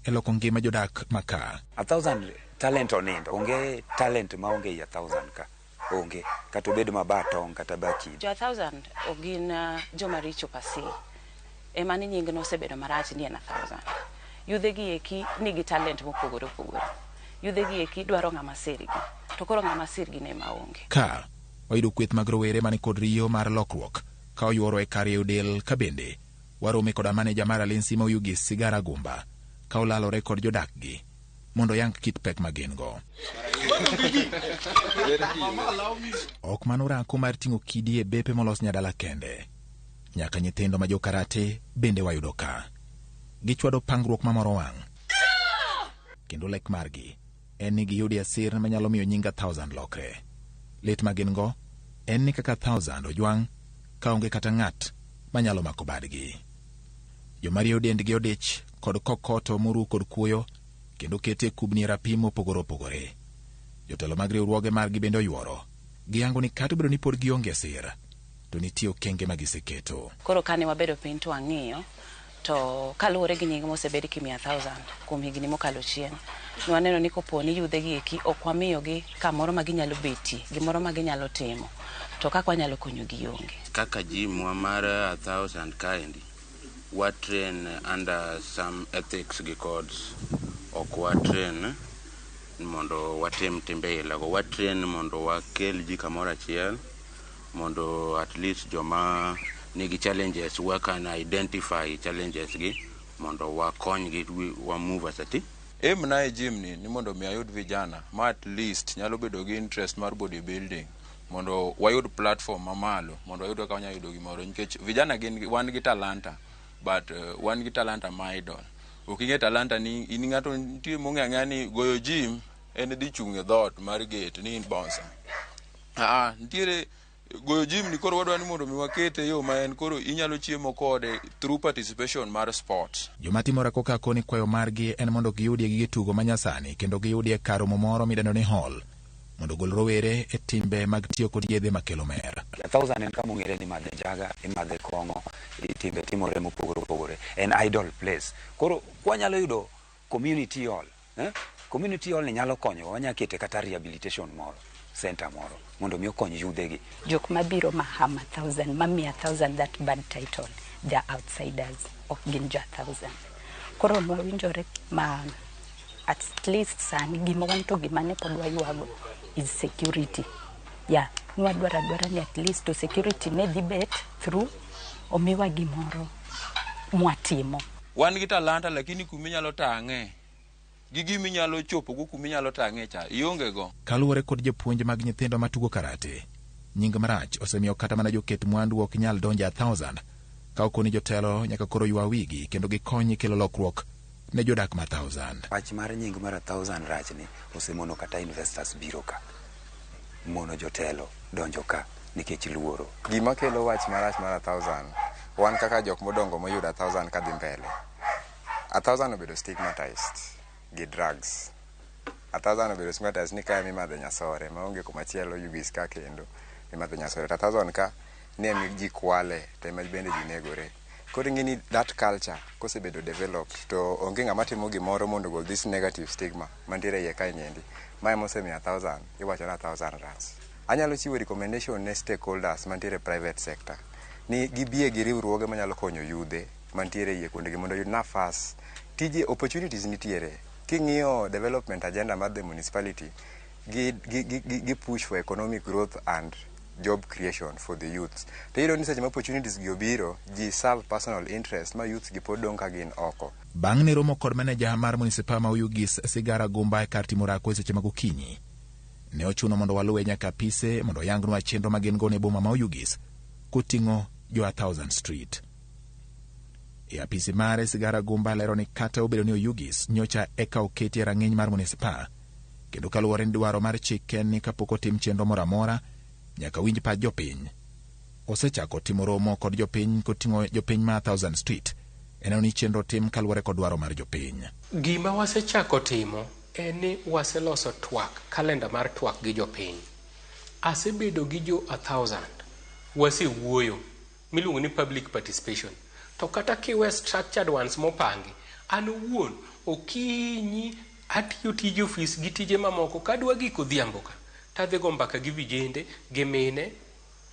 e loko ngima jodak maka. 1,000 talent onindo, onge talent ma onge 1,000 ka. Onge, kata obedo mabatong kata baki. Jo 1,000 ogin joma richo pasi. Ema ni nying no osebedo marach ni en 1,000. Yudhe gi eki nigi talent mopogore opogore. Yudhe gi eki dwaro ng'ama sirgi. To koro ng'ama sirgi ne maonge. Ka wayudo kweth mag rowere mani kod riyo mar lokruok ka oyuoro e kar del ka bende warome koda maneja mar Alensi ma Oyugis Sigara Gumba ka olalore kod jodak gi mondo yang kit pek ma gin go. Ok mano ranko mar ting'o kidi e bepe molos nyadala kende. Nyaka nyithindo ma jo karate bende wayudo ka. Gichwado pangruok mamoro wang'. Kendo lek margi en ni giyudi asir manyalo miyo nyinga 1000 lokre. Lit ma gin go en ni kaka 1000 ojwang' ka onge kata ng'at manyalo mako badgi. Jomario dendgi odich kod kokoto moru kod kuoyo kendo kete kubni rapim mopogore opogore. Jotelo mag riwruoge margi bende oyuoro. Giyango ni kata biro ni pod gionge sir, to nitie okenge ma giseketo. Koro kane wabedo piny to wang'iyo, to kaluwore gi nying mosebed ki 100,000 kuom higni mokalo chien, nwaneno ni kopo ni yudhe gi eki ok wamiyogi kamoro ma ginyalo betie, gimoro ma ginyalo timo, to kaka wanyalo konyo gi onge. Kaka jimwa mar 1,000 kaendi, watrain under some ethics gi codes. Ok watrain mondo watim timbe ilago, watrain mondo wakel ji kamoro achiel, mondo at least joma nigi challenges we can identify challenges gi mondo wakony gi wa move as a team. Na e gym ni mondo mi ayud vijana ma at least nyalo bedo gi interest mar bodybuilding, mondo wayud platform mamalo, mondo wayud kaka wanyalo yudo gimoro, nikech vijana wan gi talanta, but wan gi talanta ma idol. Ukinge talanta ni in ng'ato nitie mong'ang'a ni goyo gym en dhi chung' e dhot mar gate ni in bouncer. Nitiere goyo gym ni koro wadwa ni mondo mi wakete yo ma en koro inyalo chiemo kode through participation mar sport. Joma timore koka koni kwayo margi en mondo giyudie gige tugo manyasani kendo giyudie karo moro midendo ni hall, mondo gol rowere e timbe mag tiyo kod yedhe makelo mer. 1,000 en kama ong'ere ni madhe jaga, imadhe kong'o, timbe timore mopogore opogore. En idol place. Koro kwanyalo yudo community hall, community hall ni nyalo konyo, wanya kete kata rehabilitation moro, center moro, mondo mi okony yudhegi. Jok mabiro mahama 1,000, mamia 1,000 that bad title, they are outsiders of Ginja 1,000. Koro nwawinjore ma at least sani gima wanto gimane pod waywago is security. Yeah, nwadwara ni at least to security ne dhi bet through omiwa gimoro mwatimo. Wan gi talanta lakini kuminyalo tang'e. Gigi minyalo chopo go kuminyalo tang'e cha ionge go. Kaluwore kod jopuonj mag nyithindo matugo karate, nying marach osemiyo kata mana joket mwandu ok nyal donjo 1,000 ka okoni jotelo nyaka koro ywa wigi kendo gikonyi kelo lokruok ne jodak ma 1,000. Wach mar nying mar 1,000 rach ni osemono kata investors biro ka, mono jotelo donjo ka nikech luoro. Gima kelo wach marach mar 1,000, wan kaka jok modongo moyudo 1,000 kadhi mbele. 1,000 obedo stigmatized gi drugs. 1,000 obedo stigmatized ni kaya mimadhe nyasore maonge kumachielo yugis ka kendo mimadhe nyasore. 1,000 ka ni emi ji kwale to ema bende ji negore. Koro ng'ini that culture kosebedo developed to onge ng'ama timo gimoro mondo gol this negative stigma mantiere iye kae niendi. Mae mosemiyo 1,000 iwacho na 1,000 rach. Anyalo chiwo recommendation ne stakeholders mantiere private sector ni gibie gi riwruoge manyalo konyo yudhe mantiere iye kuondegi mondo yud nafas. Tije opportunities nitiere. King'iyo development agenda mar the municipality gi push for economic growth and job creation for the youths. To iyudo ni seche ma opportunities gi obiro, ji serve personal interest ma youths gi pod dong' ka gin oko. Bang' ne romo kod maneja mar municipal ma Oyugis Sigara Gumba e kar timo rako e seche mag okinyi, ne ochuno mondo waluwe nyaka apise mondo oyangnwa chenro ma gin go ne boma ma Oyugis koting'o jo 1,000 street. E apisi mare Sigara Gumba lero ni kata obedo ni Oyugis nyocha eka oketi e rang'iny mar municipal, kendo kaluwore ni dwaro mar chik en ni kapok otim chenro moro amora nyaka winj pach jopiny. Osechako timo romo kod jopiny koting'o jopiny ma 1,000 street. Eneno ni chenro tim kaluwore kod dwaro mar jopiny. Gima wasechako timo en ni waseloso twak, kalenda mar twak gi jopiny. Asebedo gi jo 1,000 wasewuoyo miluongo ni public participation. To kata kiwe structured ones mopangi, an owuon okinyi atiyo tije ofis gi tije mamoko kadwa giko odhiambo ka tadhi go mbaka gi vijende gi mine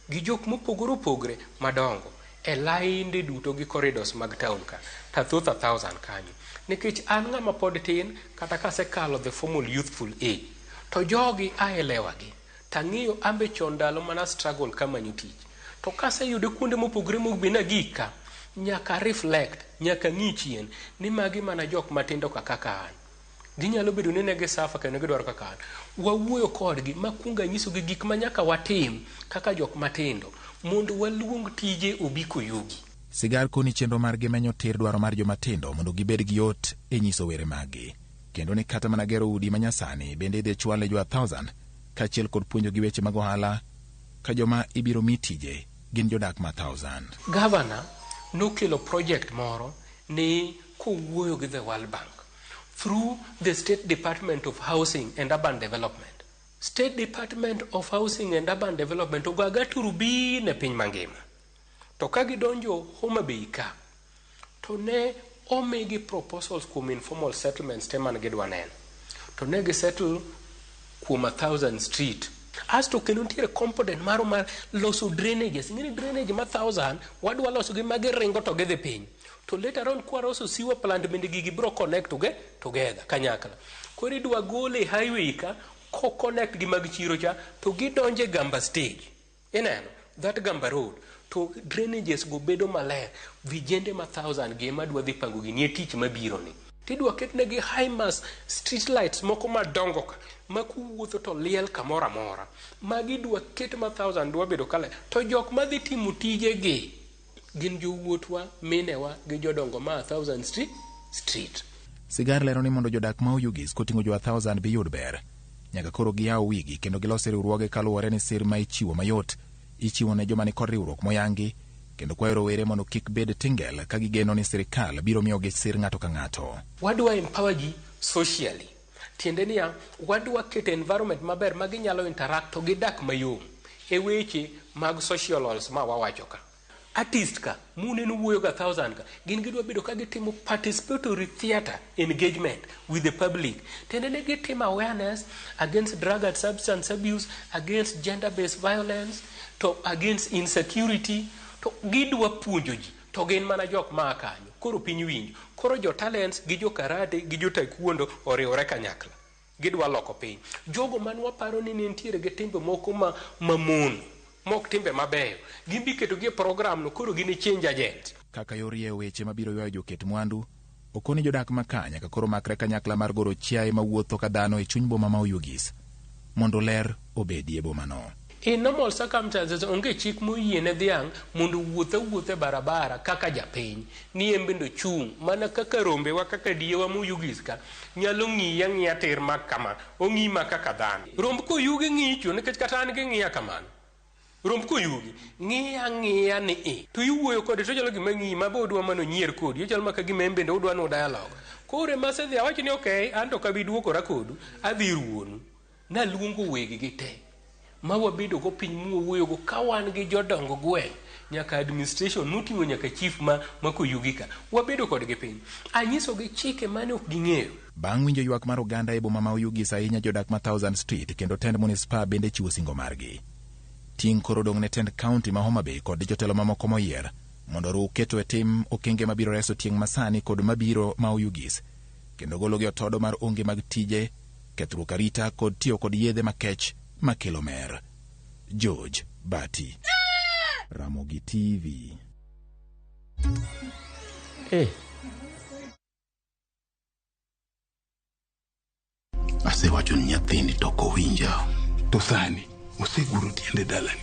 gi jok mopogore opogore madongo e lainde duto gi corridors mag town ka tathoth 1,000 kanyo, nikech an ng'ama pod tin kata kasekalo the formal youthful age to jogi aelewagi tang'iyo ambe chon ndalo mana struggle kamanyo tich, to kaseyude kuonde mopogore mobina gika nyaka reflect, nyaka ng'i chien ni magi mana jok matindo kaka an. ginyalo bedo ni ne gisafa kendo gidwaro kaka wawuoyo kodgi makunga nyisogi gik ma nyaka watim kaka jok matindo mondo waluong tije obi koyugi. Sigar koni chenro margi menyo tir dwaro mar jomatindo mondo gibed gi yot e nyiso were maggi, kendo ni kata mana gero udi manyasani bende idhi chwale jo 1,000 kaachiel kod puonjo gi weche mag ohala ka joma ibiro mi tije gin jodak ma 1,000. Gavana nokelo project moro ni kowuoyo gi the World Bank through the State Department of Housing and Urban Development. State Department of Housing and Urban Development ogaga turubi ne piny mangima. To ka gidonjo Homa Bay ka, to ne omigi proposals kuom informal settlements te man gidwa neno. To ne gisettle kuom 1,000 street. Asto kendo nitiere component maro mar loso drainages. Ngini drainage ma 1,000 wadwa loso gi magi ringo to gidhi piny. To later on kwaroso sewer plant bende gigi bro connect together kanyakla. Koro idwa gole highway ka ko connect gi mag chiro cha to gidonje Gamba stage. Ineno that Gamba road to drainages go bedo maler. Vijende ma 1,000 gi ema dwa dhi pango gi nie tich mabiro ni. Tidwa ketnegi high mass street lights moko madongo ka makuwuotho to liel kamora mora. Magi dwa ket ma 1,000 dwa bedo kale. To jok madhi timo tije gi gin jowuotwa, minewa gi jodongo ma 1,000 street. Sigar lero ni mondo jodak ma Oyugis koting'o jo 1,000 biyud ber, nyaka koro giyaw wigi kendo gilosi riwruoge kaluwore ni sir ma ichiwo mayot ichiwo ne joma ni kod riwruok moyangi, kendo kwayo rowere mondo kik bed tingel ka gigeno ni sirikal biro miyogi sir ng'ato ka ng'ato. Wadwa empower ji socially. Tiende niya, wadwa keto environment maber ma ginyalo interact to gidak mayom e weche mag socials ma wawacho ka. Artist ka, mune nuwuoyo ga 1,000 ka, gin gidwa bedo ka gitimo participatory theater engagement with the public. Tende ne gitimo awareness against drug and substance abuse, against gender-based violence, to against insecurity, to gidwa puonjo ji, to gin mana jok ma kanyo. Koro piny winjo, koro jo talents gi jo karate gi jo taekwondo oriwore kanyakla. Gidwa loko piny. Jogo man waparo ni nitiere gi timbe moko mamono. Mok timbe mabeyo. Gimbi keto gi program no koro gini change agent. Kaka yorie weche mabiro ywayo joket mwandu, okoni jodak makanya ka koro makre kanyakla mar goro chiaye mawuotho ka dhano e chuny boma ma Oyugis mondo ler obedie boma no. In normal circumstances onge chik moyiene dhiang' mondo wuothe barabara kaka japiny ni embendo chung mana kaka rombewa kaka diewa mo Oyugis ka nyalo ng'iya tir makama ong'i ma kaka dhano. Romb ko yugi ng'icho nikech kata an gi ng'iya kamano. Romb ko yugi ng'iya ni to iwuoyo kode to jalo gima ng'i ma bodwa mano nyier kodi yo jalo maka gima embende udwa no dialogue. Kore masedhi awacho ni okay anto ka biduokora kodu adhi ruonu na luongo wegi gi te ma wabedo go piny muwuoyo go ka wan gi jodongo gweng nyaka administration moting'o nyaka chief ma Koyugi ka wabedo kod gi piny anyiso gi chike mane ok ging'eyo. Bang' winjo ywak mar oganda e boma ma Oyugis ahinya jodak ma 1,000 street kendo tend municipal bende chiwo singo margi. Ting' koro dong' ne tend county ma Homa Bay kod jotelo mamoko moyier mondo ru keto e tim okenge mabiro reso tieng' masani kod mabiro ma Oyugis kendo golo gi otodo mar onge mag tije, kethruok arita kod tiyo kod yedhe makech makelo mer. George Bati, Ramogi TV. Asewacho ni nyathini to kowinjo to sani oseguro tiende dalani.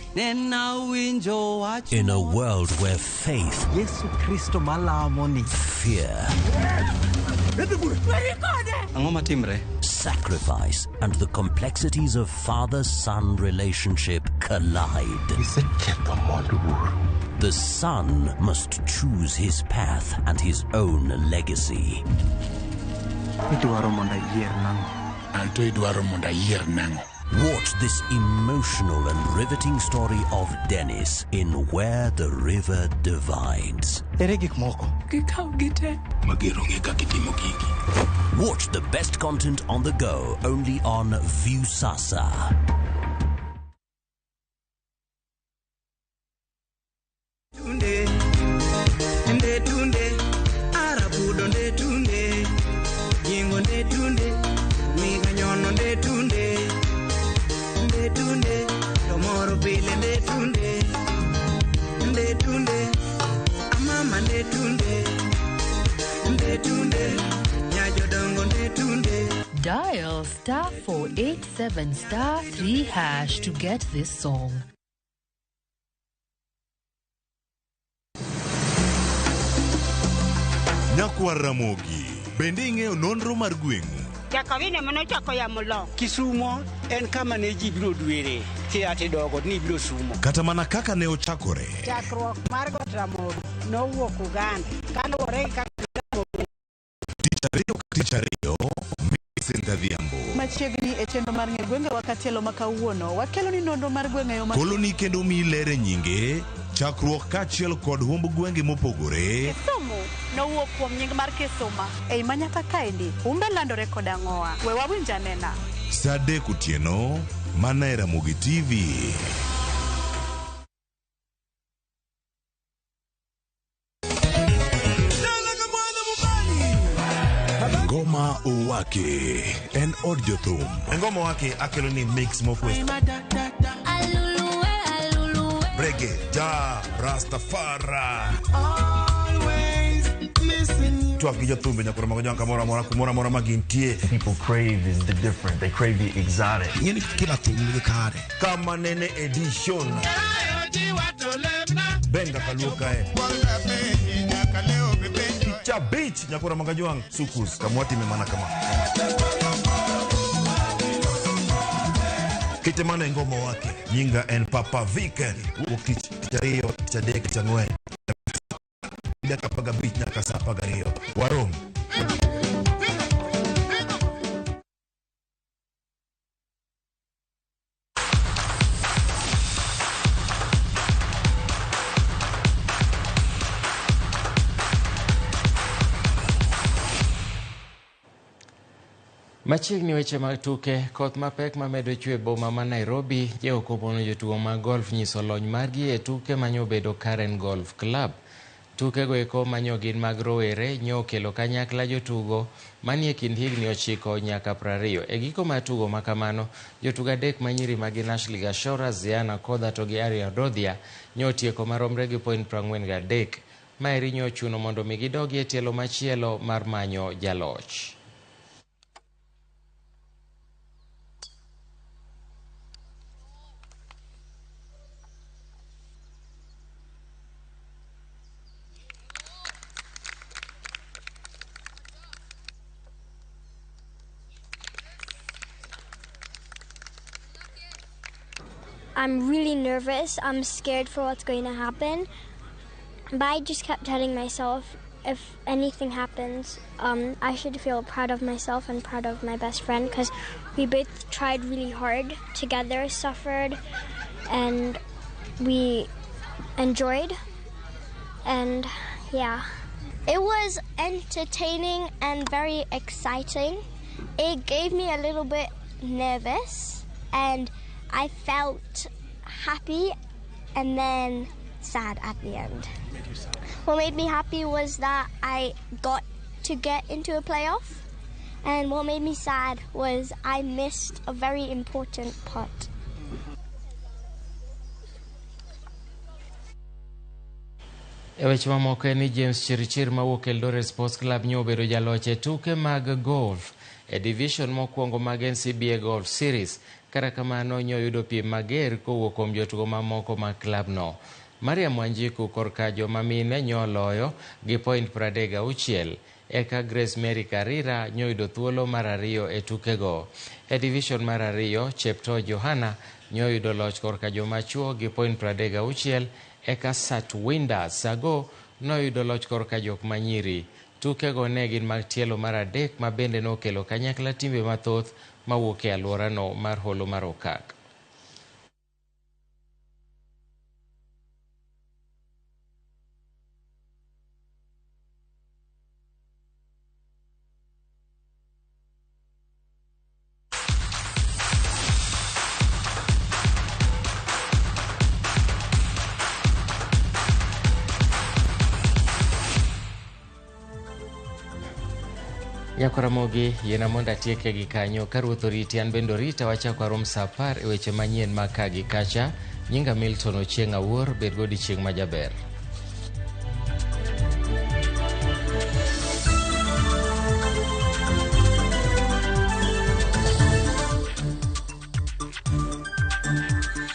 In a world where faith, Yesu Kristo malamoni, fear, sacrifice, and the complexities of father-son relationship collide. The son must choose his path and his own legacy. Watch this emotional and riveting story of Dennis in Where the River Divides. Watch the best content on the go only on Viusasa. Ndetunde, nyajodongo ndetunde. dial *487*3# to get this song. Nyakwar Ramogi, bende ing'eyo nonro mar gweng'u? Jakawine manochako ya mulo. Kisumo en kama ne ji biro dwere. Kiati dogo ni biro sumo. Kata mana kaka ne ochakore. Chakruok mar got Ramogi nowuok Uganda. Kaluwore kaka Tich ariyo, Millicent Adhiambo. Machiegni e chenro mar ng'e gwenge wakatielo makawuono. Wakelo ni nonro mar gwenge yo Koloni kendo milere nyinge. Chakruok kachiel kod humb gwenge mopogore. Kisumu nowuok kuom nying mar Kisuma. Ei manyaka kaendi, humbe landore kod ang'owa. We wawinj anena. Saa 3 otieno, mana e Ramogi TV. Ngoma Owake en od jothum. Ngoma Owake akelo ni mix mofwe. Reggae, ja, Rastafari. Always listen. Twak gi jothumbe nyakoro mago janka mora mora magintie. People crave is the different. They crave the exotic. Yeni kila thum ni kare. Kama nene edition. Benga kaluka Cha beach nyakora magajwang sukus kamwati memana kama. Kite mana Ngoma Owake nyinga en Papa Viken ukich tariyo chadek changwen. Ida kapaga beach na kasapa gariyo. Warom. Machiegni weche mag tuke, koth mapek mamedo chwe boma ma Nairobi je okomono jotugo mag golf nyiso lony margi e tuke manyo bedo Karen Golf Club. Tuke go eko manyo gin mag rowere nyo kelo kanyakla jotugo manie kind higni 9 nyaka 20. E giko mar tugo makamano, jotugo adek manyiri magin Ashley Gashora, Ziana Kodha to gi Aria Dodhia nyo tieko maromre gi point 43. Maeri nyo chuno mondo mi gidogi e tielo machielo mar manyo jaloch. I'm really nervous. I'm scared for what's going to happen. But I just kept telling myself, if anything happens, I should feel proud of myself and proud of my best friend, because we both tried really hard together, suffered, and we enjoyed. And yeah. It was entertaining and very exciting. It gave me a little bit nervous, and I felt happy and then sad at the end. What made me happy was that I got to get into a playoff, and what made me sad was I missed a very important part. E weche mamoko en ni James Chirichir mawuok Eldoret Sports Club nyobedo jaloch e tuke mag golf e division mokwongo mag NCBA Golf Series. Kata kamano nyoyudo piem mager kowuok kuom jotugo mamoko mag klab no. Mariam Wanjiku korka joma mine nyoloyo gi point 36. Eka Grace Mary Karira nyoyudo thuolo mar 2 e tukego. E division mar 2, Chepto Johana nyoyudo loch korka joma chuo gi point 36. Eka Satwinda Sago noyudo loch korka jok manyiri. Tukego ne gin mag tielo mar 3 ma bende nokelo kanyakla timbe mathoth mawuok e alworano mar holo mar Okak. Nyakораmogi yena mondo atieke gi kanyo ka ruoth oriti an bendo rita wachako arom saa 10 e weche manyien mag ka gi kacha. Nyinga Milton Ochieng' Awuor, bed godi chieng' majaber.